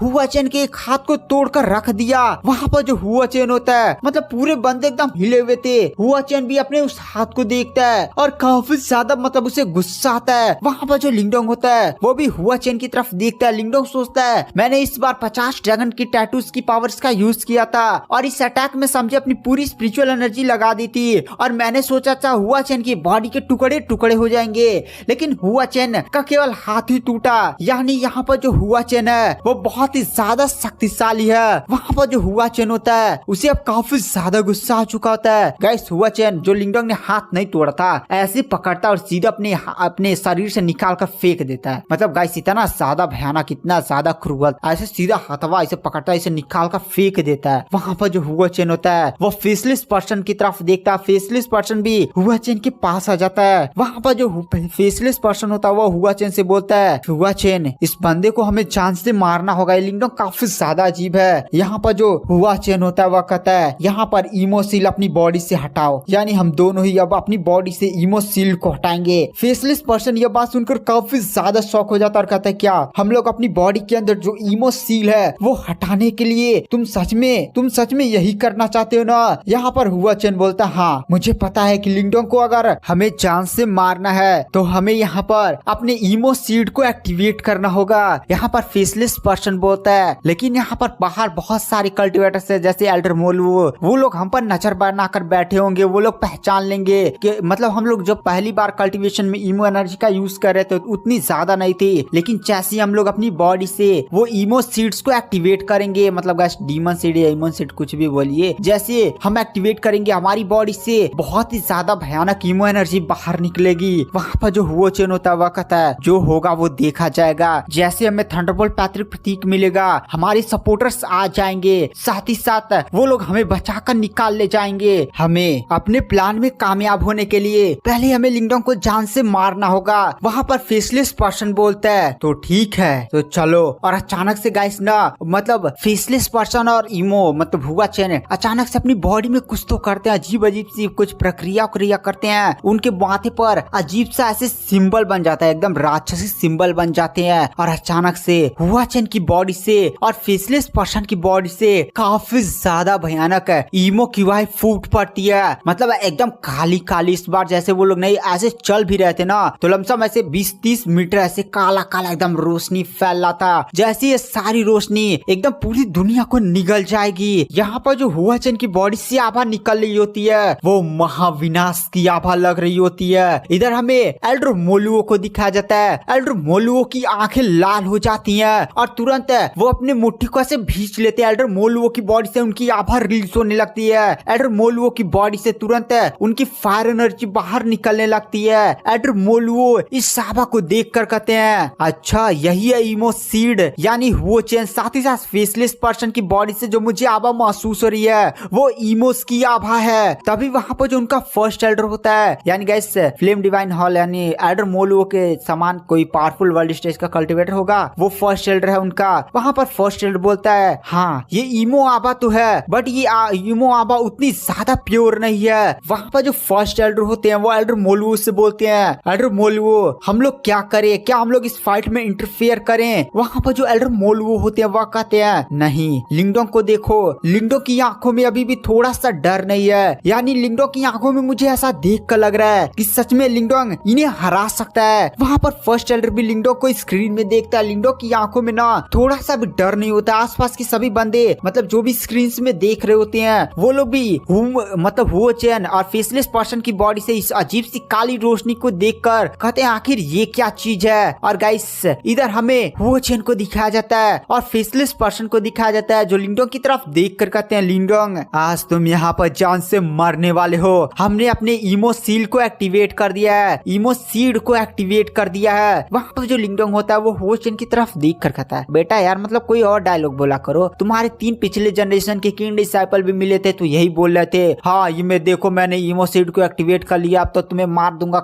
हुआ चेन के एक हाथ को तोड़कर रख दिया। वहाँ पर जो हुआ चेन होता है मतलब पूरे बंदे एकदम हिले हुए थे। हुआ चेन भी अपने उस हाथ को देखता है और काफी ज्यादा मतलब उसे गुस्सा आता है। वहाँ पर जो लिंगडोंग होता है वो भी हुआ चेन की तरफ देखता है। लिंगडोंग सोचता है मैंने इस बार 50 ड्रैगन की टैटूज की पावर्स का यूज किया था और इस अटैक में समझे अपनी पूरी स्पिरिचुअल एनर्जी लगा दी थी और मैंने सोचा था हुआ चेन की बॉडी के टुकड़े टुकड़े हो जाएंगे लेकिन हुआ चेन का केवल हाथ ही टूटा। यानी यहाँ पर जो हुआ चेन है वो बहुत ही ज्यादा शक्तिशाली है। वहाँ पर जो हुआ चेन होता है उसे अब काफी ज्यादा गुस्सा आ चुका होता है। गाइस हुआ चेन जो लिंगडोंग ने हाथ नहीं तोड़ा था ऐसे पकड़ता और सीधा अपने शरीर से निकाल कर फेंक देता है। मतलब गाइस इतना ज्यादा भयानक इतना ज्यादा क्रूअल ऐसे सीधा हथवा इसे पकड़ता है इसे निकाल कर फेंक देता है। वहाँ पर जो हुआ चेन होता है वो फेसलेस पर्सन की तरफ देखता है। फेसलेस पर्सन भी हुआ चेन के पास आ जाता है। वहाँ पर जो फेसलेस पर्सन होता है वो हुआ चेन से बोलता है हुआ चेन इस बंदे को हमें जान से मारना होगा। लिंगडोंग काफी ज्यादा अजीब है। यहाँ पर जो हुआ चेन होता है वह कहता है यहाँ पर ईमो सील अपनी बॉडी से हटाओ। यानी हम दोनों ही अब अपनी बॉडी से ईमो सील को हटाएंगे। फेसलेस पर्सन यह बात सुनकर काफी ज्यादा शॉक हो जाता है और कहता है क्या हम लोग अपनी बॉडी के अंदर जो ईमो सील है वो हटाने के लिए तुम सच में यही करना चाहते हो ना। यहाँ पर हुआ चेन बोलता है हाँ मुझे पता है कि लिंगडोंग को अगर हमें जान से मारना है तो हमें यहाँ पर अपने ईमो सीड को एक्टिवेट करना होगा। यहाँ पर फेसलेस पर्सन बोलता है लेकिन यहाँ पर बाहर बहुत सारे कल्टिवेटर्स है जैसे एल्डर मोलू वो लोग हम पर नजर बनाकर बैठे होंगे। वो लोग पहचान लेंगे कि मतलब हम लोग जब पहली बार कल्टीवेशन में ईमो एनर्जी का यूज कर रहे थे उतनी ज्यादा नहीं थी लेकिन जैसे हम लोग अपनी बॉडी से वो ईमो सीड्स को एक्टिवेट करेंगे मतलब गाइस डीमन सीड या ईमो सीड कुछ भी बोलिए जैसे हम एक्टिवेट करेंगे हमारी बॉडी से बहुत ही ज्यादा भयानक ईमो एनर्जी बाहर निकलेगी। वहाँ पर जो हुआ चेन होता है वह कहता है जो होगा वो देखा जाएगा। जैसे हमें थंडरबोल्ट पैतृक प्रतीक मिलेगा हमारे सपोर्टर्स आ जाएंगे साथ ही साथ वो लोग हमें बचाकर निकाल ले जाएंगे। हमें अपने प्लान में कामयाब होने के लिए पहले हमें लिंगडोंग को जान से मारना होगा। वहाँ पर फेसलेस पर्सन बोलता है तो ठीक है तो चलो। और अचानक से गाइस ना मतलब फेसलेस पर्सन और ईमो मतलब हुआ चेन अचानक से अपनी बॉडी में कुछ तो करते हैं। अजीब अजीब सी कुछ प्रक्रिया करते हैं। उनके माथे पर अजीब सा ऐसे सिंबल बन जाता है एकदम राक्षसी सिंबल बन जाते हैं और अचानक से हुआ चेन की बॉडी से और फेसलेस पर्सन की बॉडी से काफी ज्यादा भयानक ईमो की वाइफ फूट पड़ती है। मतलब एकदम काली काली काली। इस बार जैसे वो लोग नहीं ऐसे चल भी रहे थे ना तो लमसम ऐसे 20-30 मीटर ऐसे काला काला एकदम रोशनी फैल रहा था, जैसे ये सारी रोशनी एकदम पूरी दुनिया को निगल जाएगी। यहाँ पर जो हुआ चैन की बॉडी से आभा निकल रही होती है वो महाविनाश की आभा लग रही होती है। इधर हमें एल्डर मोलुओ को दिखाया जाता है। एल्डर मोलुओ की आंखें लाल हो जाती हैं और तुरंत वो अपने मुट्ठी को ऐसे भींच लेते हैं। एल्डर मोलुओ की बॉडी से उनकी आभा रिलीज होने लगती है। एल्डर मोलुओ की बॉडी से तुरंत उनकी फायर एनर्जी बाहर निकलने लगती है। एल्डर मोलुओ इस आभा को देख कर कहते हैं अच्छा यही है ईमो सीड यानी हुओ चैन। साथ ही साथ फेसलेस पर्सन की बॉडी से जो मुझे आभा महसूस हो रही है वो ईमोस की आभा है। तभी वहां पर जो उनका फर्स्ट एल्डर होता है यानी गाइस फ्लेम डिवाइन हॉल यानी एल्डर मोलुओ के समान कोई पावरफुल वर्ल्ड स्टेज का कल्टिवेटर होगा वो फर्स्ट एल्डर है उनका। वहां पर फर्स्ट एल्डर बोलता है हाँ ये ईमो आभा तो है बट ये ईमो आभा उतनी ज्यादा प्योर नहीं है। वहां पर जो फर्स्ट एल्डर होते हैं वो एल्डर मोलुओ से बोलते हैं एल्डर मोलुओ हम लोग क्या करें, क्या हम लोग इस फाइट में इंटरफेयर करें। वहां पर जो एल्डर मोलुओ होते हैं वह कहते हैं नहीं लिंगडोंग को देखो, लिंगडोंग की आंखों में अभी भी थोड़ा सा डर नहीं है। यानी लिंगडोंग की आंखों में मुझे ऐसा देख कर लग रहा है कि सच में लिंगडोंग इन्हें हरा सकता है। वहां पर फर्स्ट एल्डर भी लिंगडोंग को स्क्रीन में देखता है। लिंगडोंग की आंखों में ना थोड़ा सा भी डर नहीं होता। आसपास के सभी बंदे मतलब जो भी स्क्रीन में देख रहे होते हैं वो लोग भी मतलब हुओ चैन और फेसलेस पर्सन की बॉडी से इस अजीब सी काली रोशनी को देखकर कहते हैं आखिर ये क्या चीज है। और गाइस इधर हमें हुओ चैन को दिखाया जाता है और फेसलेस पर्सन को दिखाया जाता है जो लिंगडोंग की तरफ देख कर कहते हैं लिंगडोंग आज तुम यहाँ पर जान से मरने वाले हो। हमने अपने ईमो सील को एक्टिवेट कर दिया है, ईमो सीड को एक्टिवेट कर दिया है। वहाँ पर जो लिंगडोंग होता है वो हुओ चैन की तरफ देख कर कहता है बेटा यार मतलब कोई और डायलॉग बोला करो, तुम्हारे 3 पिछले जनरेशन के किंग डिसाइपल भी मिले थे तो यही बोल रहे थे हाँ ये मैं देखो मैंने ईमो सीड को एक्टिवेट कर लिया अब तो तुम्हें मार दूंगा,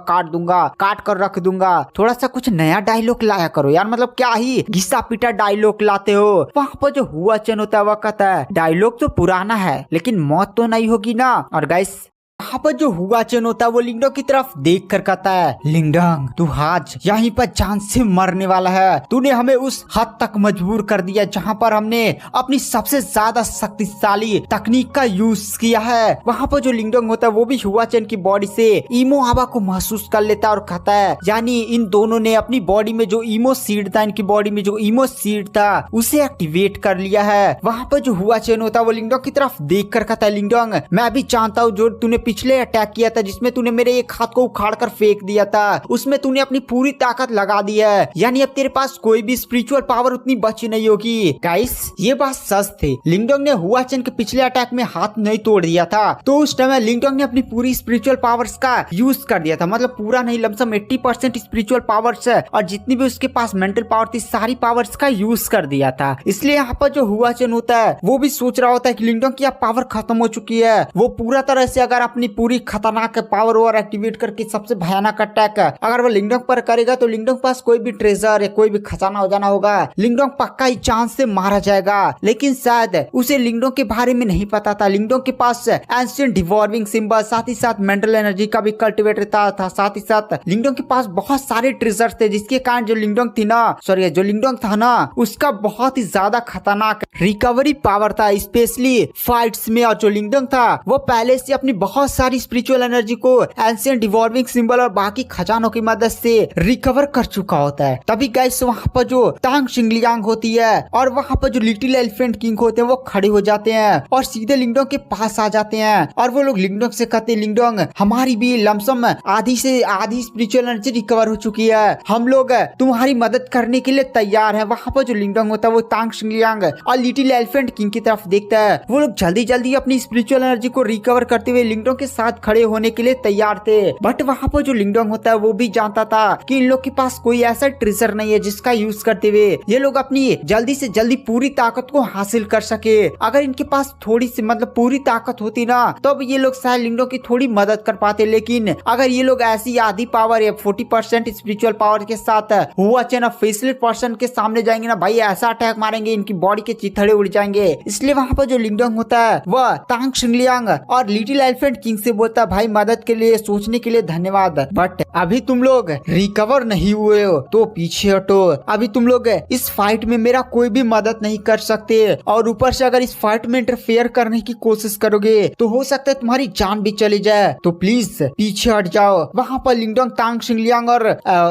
काट कर रख दूंगा। थोड़ा सा कुछ नया डायलॉग लाया करो यार, मतलब क्या ही घिसा पीटा डायलॉग लाते हो। वहाँ पर जो हुआ चैन होता है वह कहता है डायलॉग तो पुराना है लेकिन मौत तो नहीं होगी ना। और गाइस यहाँ पर जो हुआ चैन होता है वो लिंगडोंग की तरफ देख कर कहता है लिंगडोंग तू आज यहीं पर जान से मरने वाला है। तूने हमें उस हद तक मजबूर कर दिया जहाँ पर हमने अपनी सबसे ज्यादा शक्तिशाली तकनीक का यूज किया है। वहाँ पर जो लिंगडोंग होता है वो भी हुआ चैन की बॉडी से ईमो आभा को महसूस कर लेता है और कहता है यानी इन दोनों ने अपनी बॉडी में जो ईमो सीड था, इनकी बॉडी में जो ईमो सीड था उसे एक्टिवेट कर लिया है। वहाँ पर जो हुआ चैन होता है वो लिंगडोंग की तरफ देख कर कहता है लिंगडोंग मैं भी जानता हूँ जो तूने पिछले अटैक किया था जिसमें तूने मेरे एक हाथ को उखाड़ कर फेंक दिया था उसमें तूने अपनी पूरी ताकत लगा दी है, यानी अब तेरे पास कोई भी स्पिरिचुअल पावर उतनी बची नहीं होगी। गाइस ये बात सच थी, लिंगडोंग ने हुआ चैन के पिछले अटैक में हाथ नहीं तोड़ दिया था तो उस टाइम लिंगडोंग ने अपनी पूरी स्पिरिचुअल पावर्स का यूज कर दिया था, मतलब पूरा नहीं लमसम 80% स्पिरिचुअल पावर्स और जितनी भी उसके पास मेंटल पावर थी सारी पावर्स का यूज कर दिया था। इसलिए यहाँ पर जो हुआ चैन होता है वो भी सोच रहा होता है कि लिंगडोंग की अब पावर खत्म हो चुकी है, वो पूरा तरह से अगर अपनी पूरी खतरनाक पावर और एक्टिवेट करके सबसे भयानक अटैक अगर वो लिंगडोंग पर करेगा तो लिंगडोंग पास कोई भी ट्रेजर या कोई भी खजाना हो जाना होगा, लिंगडोंग पक्का ही चांस से मारा जाएगा। लेकिन शायद उसे लिंगडोंग के बारे में नहीं पता था, लिंगडोंग के पास एंशिएंट डिवॉर्विंग सिंबल साथ ही साथ मेंटल एनर्जी का भी कल्टिवेटर था, साथ ही साथ लिंगडोंग के पास बहुत सारे ट्रेजर्स थे जिसके कारण जो लिंगडोंग था ना उसका बहुत ही ज्यादा खतरनाक रिकवरी पावर था स्पेशली फाइट्स में। और जो लिंगडोंग था वो पहले से अपनी बहुत सारी स्पिरिचुअल एनर्जी को एंशिएंट डिवॉल्विंग सिंबल और बाकी खजानों की मदद से रिकवर कर चुका होता है। तभी गाइस वहाँ पर जो तांग शिंगलियांग होती है और वहाँ पर जो लिटिल एलिफेंट किंग होते हैं वो खड़े हो जाते हैं और सीधे लिंगडोंग के पास आ जाते हैं और वो लोग लिंगडोंग से कहते हैं लिंगडोंग हमारी भी लमसम आधी से आधी स्पिरिचुअल एनर्जी रिकवर हो चुकी है, हम लोग तुम्हारी मदद करने के लिए तैयार है। वहाँ पर जो लिंगडोंग होता है वो तांग शिंगलियांग और लिटिल एलिफेंट किंग की तरफ देखता है, वो लोग जल्दी जल्दी अपनी स्पिरिचुअल एनर्जी को रिकवर करते हुए लिंगडोंग के साथ खड़े होने के लिए तैयार थे। बट वहाँ पर जो लिंगडोंग होता है वो भी जानता था कि इन लोग के पास कोई ऐसा ट्रेजर नहीं है जिसका यूज करते हुए ये लोग अपनी जल्दी से जल्दी पूरी ताकत को हासिल कर सके। अगर इनके पास थोड़ी सी मतलब पूरी ताकत होती ना तो अब ये लोग शायद लिंगडोंग की थोड़ी मदद कर पाते, लेकिन अगर ये लोग ऐसी आधी पावर या 40% स्पिरिचुअल पावर के साथ हुआ चैन फेसलेस पर्सन के सामने जाएंगे ना भाई ऐसा अटैक मारेंगे इनकी बॉडी के चिथड़े उड़ जाएंगे। इसलिए वहाँ पर जो लिंगडोंग होता है वह तांग शिंगलियांग और लिटिल एलिफेंट किंग से बोलता भाई मदद के लिए सोचने के लिए धन्यवाद, बट अभी तुम लोग रिकवर नहीं हुए हो तो पीछे हटो। अभी तुम लोग इस फाइट में मेरा कोई भी मदद नहीं कर सकते, और ऊपर से अगर इस फाइट में इंटरफेयर करने की कोशिश करोगे तो हो सकता है तुम्हारी जान भी चली जाए, तो प्लीज पीछे हट जाओ। वहाँ पर लिंगडोंग तांग शिंगलियांग और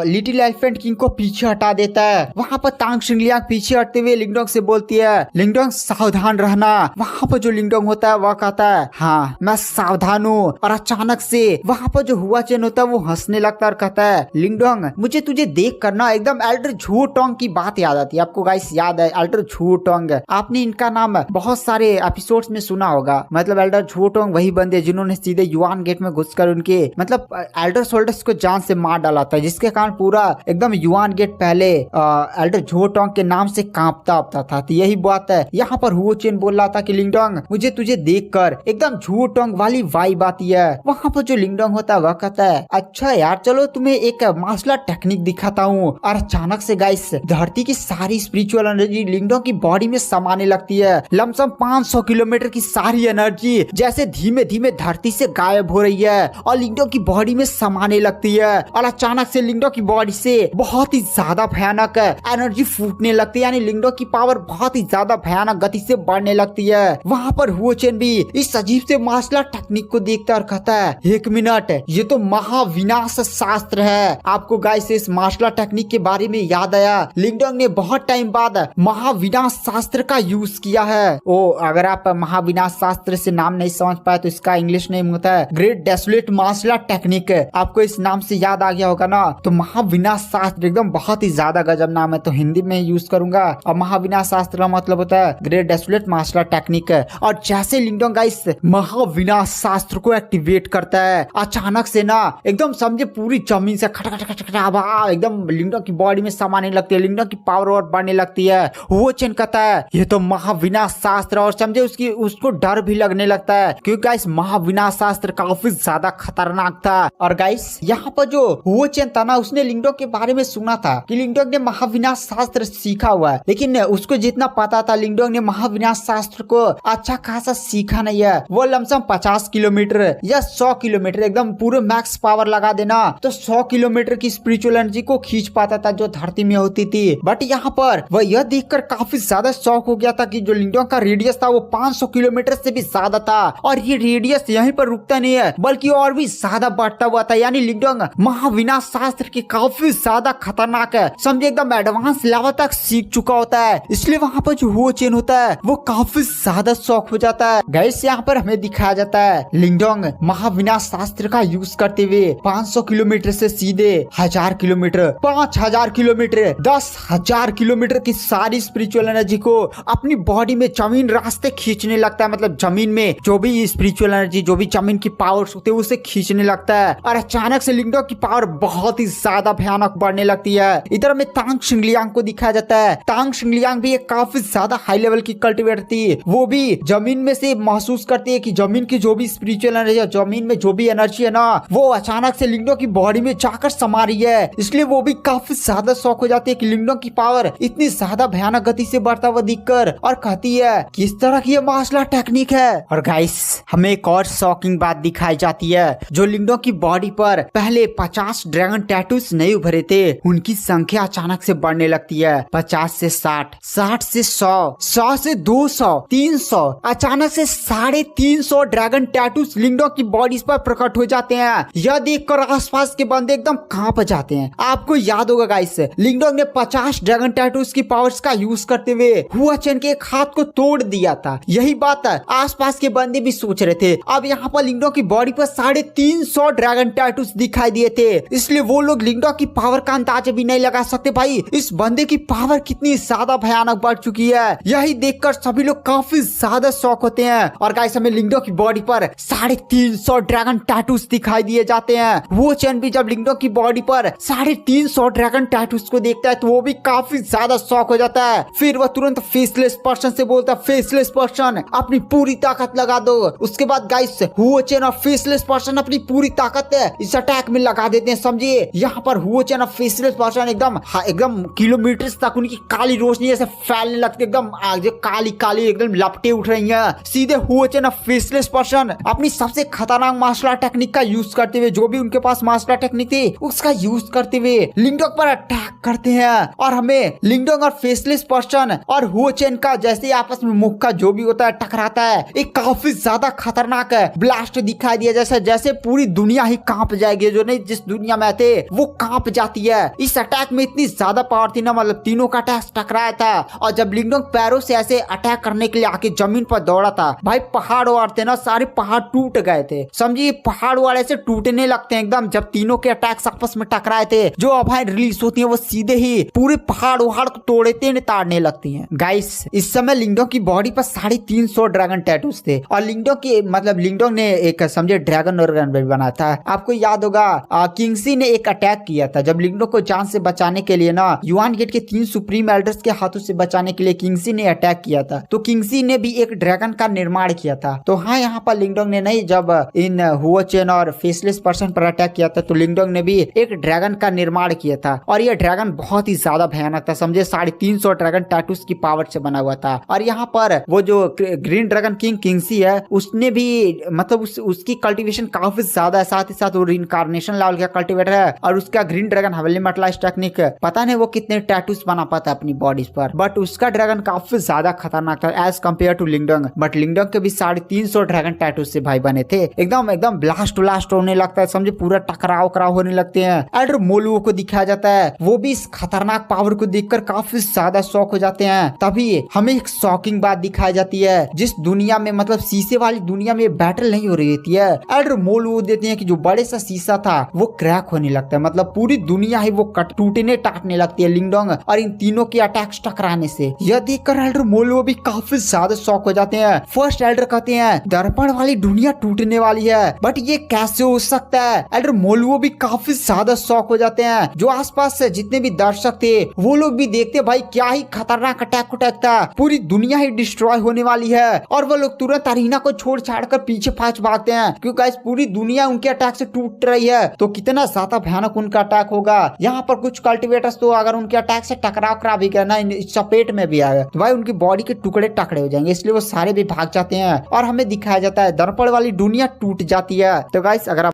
लिटिल एलिफेंट किंग को पीछे हटा देता है। वहाँ पर तांग शिंगलियांग पीछे हटते हुए लिंगडोंग से बोलती है लिंगडोंग सावधान रहना। वहाँ पर जो लिंगडोंग होता है वह कहता है हाँ मैं सावधान हूँ, और अचानक से वहाँ पर जो हुआ चेन होता है वो हंसने लगता है और कहता है लिंगडोंग मुझे तुझे देख कर ना एकदम एल्डर झू टोंग की बात याद आती है। आपको गाइस याद है एल्डर झू टोंग? आपने इनका नाम बहुत सारे एपिसोड्स में सुना होगा। मतलब एल्डर झू टोंग वही बंदे जिन्होंने सीधे युआन गेट में घुसकर उनके मतलब एल्डर सोल्जर्स को जान से मार डाला था, जिसके कारण पूरा एकदम युआन गेट पहले एल्डर झू टोंग के नाम से कांपता था। तो यही बात है यहाँ पर हुओ चेन बोल रहा था कि लिंगडोंग मुझे तुझे देखकर एकदम झू टोंग वाली वाइब आती है। वहाँ पर जो लिंगडोंग होता है वह कहता है अच्छा यार चलो तुम्हें एक मार्शल आर्ट टेक्निक दिखाता हूँ। और अचानक से गाइस धरती की सारी स्पिरिचुअल एनर्जी लिंगडोंग की बॉडी में समाने लगती है। लमसम 500 किलोमीटर की सारी एनर्जी जैसे धीमे धीमे धरती से गायब हो रही है और लिंगडोंग की बॉडी में समाने लगती है। और अचानक से लिंगडोंग की बॉडी से बहुत ही ज्यादा भयानक एनर्जी फूटने लगती है, यानी लिंगडोंग की पावर बहुत ही ज्यादा भयानक गति से बढ़ने लगती है। वहाँ पर हुओ चेन भी इस अजीब से मार्शल आर्ट टेक्निक को देखता और कहता है एक मिनट ये तो महाविनाश शास्त्र है। आपको गाइस इस मार्शल आर्ट टेक्निक के बारे में याद आया, लिंगडोंग ने बहुत टाइम बाद महाविनाश शास्त्र का यूज किया है। ओ अगर आप महाविनाश शास्त्र से नाम नहीं समझ पाए तो इसका इंग्लिश नेम होता है great desolate martial art technique. आपको इस नाम से याद आ गया होगा ना। तो महाविनाश शास्त्र एकदम बहुत ही ज्यादा गजब नाम है, तो हिंदी में यूज करूंगा। और महाविनाश शास्त्र का मतलब होता है great desolate martial art technique. और जैसे लिंगडोंग गाइस महाविनाश शास्त्र को एक्टिवेट करता है, अचानक से ना एकदम समझे पूरी जमीन से खटखट एकदम लिंगडोंग की बॉडी में समाने लगती है। लिंगडोंग की पावर और बढ़ने लगती है। वो चेन कहता है ये तो महाविनाश शास्त्र, और समझे उसको डर भी लगने लगता है क्योंकि गाइस महाविनाश शास्त्र काफी ज्यादा खतरनाक था। और गाइस यहाँ पर जो वो चेन था ना उसने लिंगडोंग के बारे में सुना था कि लिंगडोंग ने महाविनाश शास्त्र सीखा हुआ है, लेकिन उसको जितना पता था लिंगडोंग ने महाविनाश शास्त्र को अच्छा खासा सीखा नहीं है। वो लमसम 50 किलोमीटर या 100 किलोमीटर एकदम पूरे मैक्स पावर लगा देना तो 100 किलोमीटर की स्पिरिचुअल एनर्जी को खींच पाता था जो धरती में होती थी। बट यहाँ पर वह यह देखकर काफी ज्यादा शॉक हो गया था कि जो लिंगडोंग का रेडियस था वो 500 किलोमीटर से भी ज्यादा था, और ये रेडियस यहीं पर रुकता नहीं है बल्कि और भी ज्यादा बढ़ता हुआ था। यानी लिंगडोंग महाविनाश शास्त्र के काफी ज्यादा खतरनाक है, समझे एकदम एडवांस लेवल तक सीख चुका होता है। इसलिए वहाँ पर जो हुओ चेन होता है वो काफी ज्यादा शॉक हो जाता है। गाइस यहाँ पर हमें दिखाया जाता है लिंगडोंग महाविनाश शास्त्र का यूज करते हुए 500 किलोमीटर से सीधे 1000 किलोमीटर, 5000 किलोमीटर, 10,000 किलोमीटर की सारी स्पिरिचुअल एनर्जी को अपनी बॉडी में जमीन रास्ते खींचने लगता है। मतलब जमीन में जो भी स्पिरिचुअल एनर्जी जो भी जमीन की पावर्स होते हैं उसे खींचने लगता है। और अचानक से लिंगडोंग की पावर बहुत ही ज्यादा भयानक बढ़ने लगती है। इधर में तांग शिंगलियांग को दिखाया जाता है। तांग शिंगलियांग भी एक काफी ज्यादा हाई लेवल की कल्टिवेटर थी। वो भी जमीन में से महसूस करती है कि जमीन की जो भी स्पिरिचुअल एनर्जी है, जमीन में जो भी एनर्जी है ना वो अचानक से लिंगडोंग की बॉडी में जाकर समा रही है। इसलिए वो भी काफी ज्यादा शॉक हो जाती है कि लिंगडोंग की पावर इतनी ज्यादा भयानक गति से बढ़ता हुआ दिखकर, और कहती है किस तरह की ये मार्शल आर्ट टेक्निक है। और गाइस हमें एक और शॉकिंग बात दिखाई जाती है, जो लिंगडोंग की बॉडी पर पहले 50 ड्रैगन टैटूज नहीं उभरे थे उनकी संख्या अचानक से बढ़ने लगती है। 50 से 60, 60 से 100, 100 से 200, 300, अचानक से 350 ड्रैगन टैटूज लिंगडोंग की बॉडी पर प्रकट हो जाते हैं। यह देखकर आसपास के बंदे एकदम कांप जाते हैं। आपको याद होगा गाइस लिंगडोंग ने 50 ड्रैगन टैटूज की पावर्स का यूज करते हुए हुआ चेन के एक हाथ को तोड़ दिया था। यही बात आसपास के बंदे भी सोच रहे थे। अब यहाँ पर लिंगडोंग की बॉडी पर 350 ड्रैगन टैटूज दिखाई दिए थे, इसलिए वो लोग लिंगडोंग की पावर का अंदाजा भी नहीं लगा सकते भाई इस बंदे की पावर कितनी ज्यादा भयानक बढ़ चुकी है। यही देखकर सभी लोग काफी ज्यादा शॉक होते हैं। और गाइस हमें लिंगडोंग की बॉडी पर 350 ड्रैगन टैटूज दिखाई दिए जाते हैं। वो चैन भी जब लिंगडोंग की बॉडी पर 350 ड्रैगन टैटूज को देखता है तो वो भी काफी ज्यादा शॉक हो जाता है। फिर वह तुरंत फेसलेस पर्सन से बोलता है फेसलेस पर्सन अपनी पूरी ताकत लगा दो। उसके बाद गाइस वो चैन और फेसलेस पर्सन अपनी पूरी ताकत इस अटैक में लगा देते हैं। समझिए यहाँ पर वो चैन और फेसलेस पर्सन एकदम किलोमीटर तक उनकी काली रोशनी जैसे फैलने लगती है, एकदम काली काली एकदम लपटे उठ रही है। सीधे वो चैन और फेसलेस पर्सन अपनी अपनी सबसे खतरनाक मार्शल आर्ट टेक्निक का यूज करते हुए, जो भी उनके पास मार्शल आर्ट टेक्निक थी उसका यूज करते हुए लिंगडोंग पर अटैक करते हैं। और हमें लिंगडोंग और फेसलेस पर्सन और हुओ चेन का जैसे आपस में मुख का जो भी होता है टकराता है, एक काफी ज्यादा खतरनाक ब्लास्ट दिखाई दिया, जैसे पूरी दुनिया ही कांप जाएगी, जो नहीं जिस दुनिया में थे वो कांप जाती है। इस अटैक में इतनी ज्यादा पावर थी ना, मतलब तीनों का अटैक टकराया था। और जब लिंगडोंग पैरों से ऐसे अटैक करने के लिए आके जमीन पर दौड़ा था, भाई पहाड़ वाड़ थे ना, सारे पहाड़ टूट गए थे। समझिए पहाड़ वाले से टूटने लगते हैं एकदम जब तीनों के अटैक्स आपस में टकराए थे। जो अभाई रिलीज होती है वो सीधे ही पूरे पहाड़ वहाड़ को तोड़ते ताड़ने लगती हैं। गाइस इस समय लिंगडोंग की बॉडी पर 350 ड्रैगन टैटूज थे। और लिंगडोंग ने एक समझे ड्रैगन ऑर्गन भी बनाया था। आपको याद होगा किंगसी ने एक अटैक किया था जब लिंगडोंग को जान से बचाने के लिए ना, युआन गेट के 3 सुप्रीम एल्डर्स के हाथों से बचाने के लिए किंगसी ने अटैक किया था। तो किंगसी ने भी एक ड्रैगन का निर्माण किया था। तो हाँ, यहाँ पर लिंगडोंग ने नहीं, जब इन हुओ चेन और फेसलेस पर्सन पर अटैक किया था तो लिंगडोंग ने भी एक ड्रैगन का निर्माण किया था। और यह ड्रैगन बहुत ही ज्यादा भयानक था, समझे 350 ड्रैगन टैटूज की पावर से बना हुआ था। और यहाँ पर वो जो ग्रीन ड्रैगन किंग किंगसी है उसने भी मतलब उसकी कल्टीवेशन काफी ज्यादा है, साथ ही साथ वो रिइंकार्नेशन लेवल का कल्टीवेटर है। और उसका ग्रीन ड्रैगन हवेली मेटलाइज टेक्निक, पता नहीं वो कितने टैटूज बना पाता अपनी बॉडी पर, बट उसका ड्रैगन काफी ज्यादा खतरनाक था एज कम्पेयर टू लिंगडोंग। बट लिंगडोंग के भी 350 ड्रैगन टैटूज से भाई बने थे। एकदम ब्लास्ट होने लगता है, समझे पूरा टकराव होने लगते हैं। एल्डर मोलुओ को दिखाया जाता है, वो भी इस खतरनाक पावर को देखकर काफी ज्यादा शॉक हो जाते हैं। तभी हमें एक शॉकिंग बात दिखाई जाती है, जिस दुनिया में मतलब शीशे वाली दुनिया में बैटल नहीं हो रही होती है, एल्डर मोलुओ देते हैं कि जो बड़े सा शीशा था वो क्रैक होने लगता है, मतलब पूरी दुनिया ही वो टूटने टाटने लगती है लिंगडोंग और इन तीनों के अटैक्स टकराने से। यह देखकर एल्डर मोलुओ भी काफी ज्यादा शॉक हो जाते हैं। फर्स्ट एल्डर कहते हैं दर्पण वाली दुनिया टूटने वाली है, बट ये कैसे हो सकता है। एल्डर मोलुओ भी काफी ज्यादा शॉक हो जाते हैं। जो आसपास से जितने भी दर्शक थे वो लोग भी देखते भाई क्या ही खतरनाक अटैक था, पूरी दुनिया ही डिस्ट्रॉय होने वाली है। और वो लोग तुरंत अरीना को छोड़ छाड़ कर पीछे भागते हैं, क्योंकि गाइस पूरी दुनिया उनके अटैक से टूट रही है। तो कितना ज्यादा भयानक उनका अटैक होगा। यहाँ पर कुछ कल्टिवेटर्स तो अगर उनके अटैक से टकराव भी गया ना, चपेट में भी आ गया तो भाई उनकी बॉडी के टुकड़े टकड़े हो जाएंगे, इसलिए वो सारे भी भाग जाते हैं। और हमें दिखाया जाता है दर्पण वाली दुनिया टूट जाती है। तो गाइस अगर आप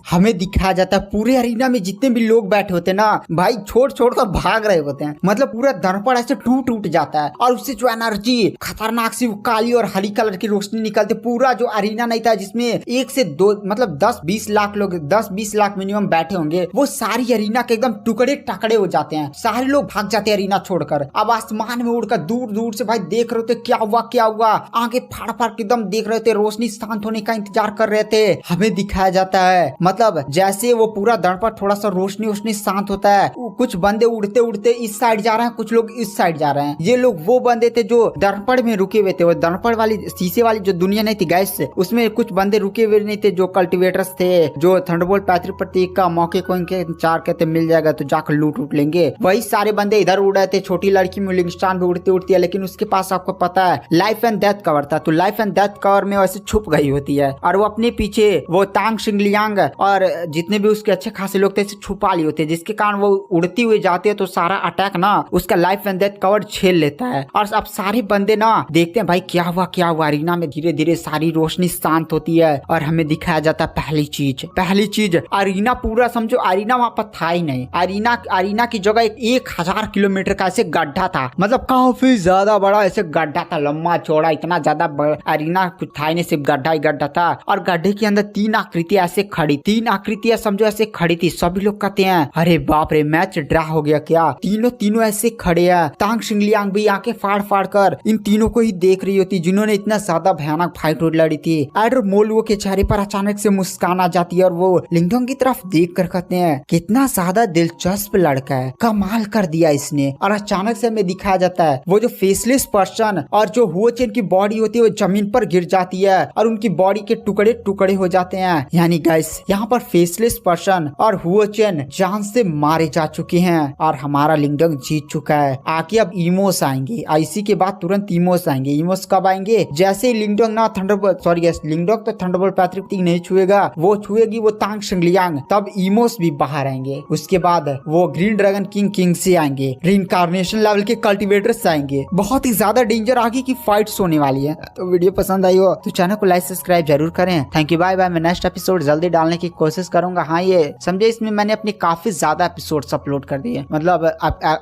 हमें दिखाया जाता है पूरे अरीना में जितने भी लोग बैठे होते हैं ना भाई छोड़ कर भाग रहे होते हैं, मतलब पूरा दर्पण ऐसे टूट जाता है। और उससे जो एनर्जी खतरनाक सी काली और हरी कलर की रोशनी निकलती, पूरा जो अरीना नहीं था जिसमें 1 से 2 मतलब 10-20 लाख लोग 10-20 लाख मिनिमम बैठे होंगे, वो सारी अरीना के एकदम टुकड़े टकड़े हो जाते हैं। सारे लोग भाग जाते हैं अरीना छोड़कर। अब आसमान में उड़कर दूर से भाई देख रहे थे क्या हुआ, आगे फाड़ के एकदम देख रहे थे, रोशनी शांत होने का इंतजार कर रहे थे। हमें दिखाया जाता है मतलब जैसे वो पूरा दर्पण थोड़ा सा रोशनी शांत होता है, कुछ बंदे उड़ते इस साइड जा रहे हैं, कुछ लोग इस साइड जा रहे हैं। ये लोग वो बंदे थे जो दर्पण में रुके हुए थे, वो दर्पण वाली शीशे वाली जो दुनिया नहीं थी गैस, उसमें कुछ बंदे रुके हुए नहीं थे जो कल्टिवेटर्स थे, जो थंडरबोल्ट पैतृक प्रतीक का मौके को इनके चार कहते मिल जाएगा तो जाकर लूट लेंगे, वही सारे बंदे इधर उड़ रहे थे। छोटी लड़की मुलिंगस्टान भी उड़ती है, लेकिन उसके पास आपको पता है लाइफ एंड डेथ कवर था, तो लाइफ एंड डेथ कवर में वैसे छुप गई होती है और वो अपने पीछे वो तांग शिंगलियांग और जितने भी उसके अच्छे खासे लोग थे छुपा लिए होते हैं, जिसके कारण वो उड़ती हुई जाती है तो सारा अटैक ना उसका लाइफ एंड डेथ कवर छेल लेता है। और अब सारे बंदे ना देखते हैं भाई क्या हुआ अरीना में धीरे धीरे सारी रोशनी शांत होती है और हमें दिखाया जाता है पहली चीज अरीना पूरा समझो अरीना वहां पर था ही नहीं। अरीना की जगह 1000 किलोमीटर का ऐसे गड्ढा था, मतलब काफी ज्यादा बड़ा ऐसे गड्ढा था, लंबा चौड़ा इतना ज्यादा अरीना कुछ था ही नहीं, सिर्फ गड्ढा ही गड्ढा था। और गड्ढे के अंदर 3 आकृतियां ऐसे खड़ी, 3 आकृतियां समझो ऐसे खड़ी थी। सभी लोग कहते हैं अरे बाप रे मैच ड्रा हो गया क्या, तीनों ऐसे खड़े हैं। तांग शिंगलियांग भी आके फाड़ कर इन तीनों को ही देख रही होती जिन्होंने इतना ज्यादा भयानक फाइट लड़ी थी। एल्डर मोलुओ के चेहरे पर अचानक से मुस्कान आ जाती है और वो लिंगडोंग की तरफ देख कर कहते हैं कितना ज्यादा दिलचस्प लड़का है, कमाल कर दिया इसने। और अचानक से हमें दिखाया जाता है वो जो फेसलेस पर्सन और जो हुओ चेन की बॉडी होती है वो जमीन पर गिर जाती है और उनकी बॉडी के टुकड़े हो जाते हैं। यानी गाइस यहाँ जहाँ पर फेसलेस पर्सन और हुओचेन जान से मारे जा चुके हैं और हमारा लिंगडंग जीत चुका है। आगे अब इमोस आएंगे, इसी के बाद तुरंत इमोस आएंगे। इमोस कब आएंगे? जैसे लिंगडंग ना थंडरबोल्ट, सॉरी यस, लिंगडंग तो थंडरबोल्ट पैट्रिक नहीं छुएगा, वो छुएगी वो तांग शंगलियांग, तब इमोस भी बाहर आएंगे। उसके बाद वो ग्रीन ड्रैगन किंग से आएंगे, रीइंकार्नेशन लेवल के कल्टीवेटर्स आएंगे। बहुत ही ज्यादा डेंजर आगे की फाइट्स होने वाली है। तो वीडियो पसंद आई हो तो चैनल को लाइक सब्सक्राइब जरूर करें। Thank you, bye bye. मैं नेक्स्ट एपिसोड जल्दी डालने की कोशिश करूंगा। हाँ ये समझे, इसमें मैंने अपने काफी ज्यादा एपिसोड्स अपलोड कर दिए, मतलब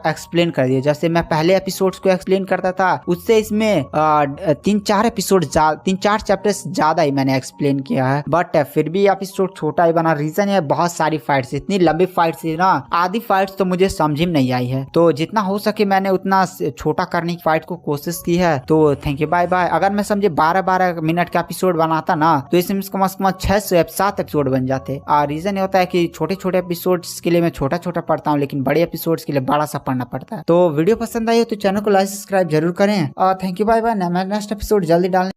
एक्सप्लेन कर दिए। जैसे मैं पहले एपिसोड्स को एक्सप्लेन करता था, उससे इसमें 3-4 चैप्टर्स ज्यादा ही मैंने एक्सप्लेन किया है, बट फिर भी एपिसोड छोटा ही बना। रीजन है बहुत सारी फाइट्स, इतनी लंबी फाइट्स थी ना, आधी फाइट्स तो मुझे समझ में नहीं आई है, तो जितना हो सके मैंने उतना छोटा करने की फाइट को कोशिश की है। तो थैंक यू, बाय बाय। अगर मैं समझे 12-12 मिनट का एपिसोड बनाता ना, तो इसमें कम से कम 6 से 7 एपिसोड बन जाते। और रीजन ये होता है कि छोटे छोटे एपिसोड्स के लिए मैं छोटा छोटा पढ़ता हूँ, लेकिन बड़े एपिसोड्स के लिए बड़ा सा पढ़ना पड़ता है। तो वीडियो पसंद आई हो तो चैनल को लाइक सब्सक्राइब जरूर करें। और thank you, bye bye. Next episode जल्दी डालने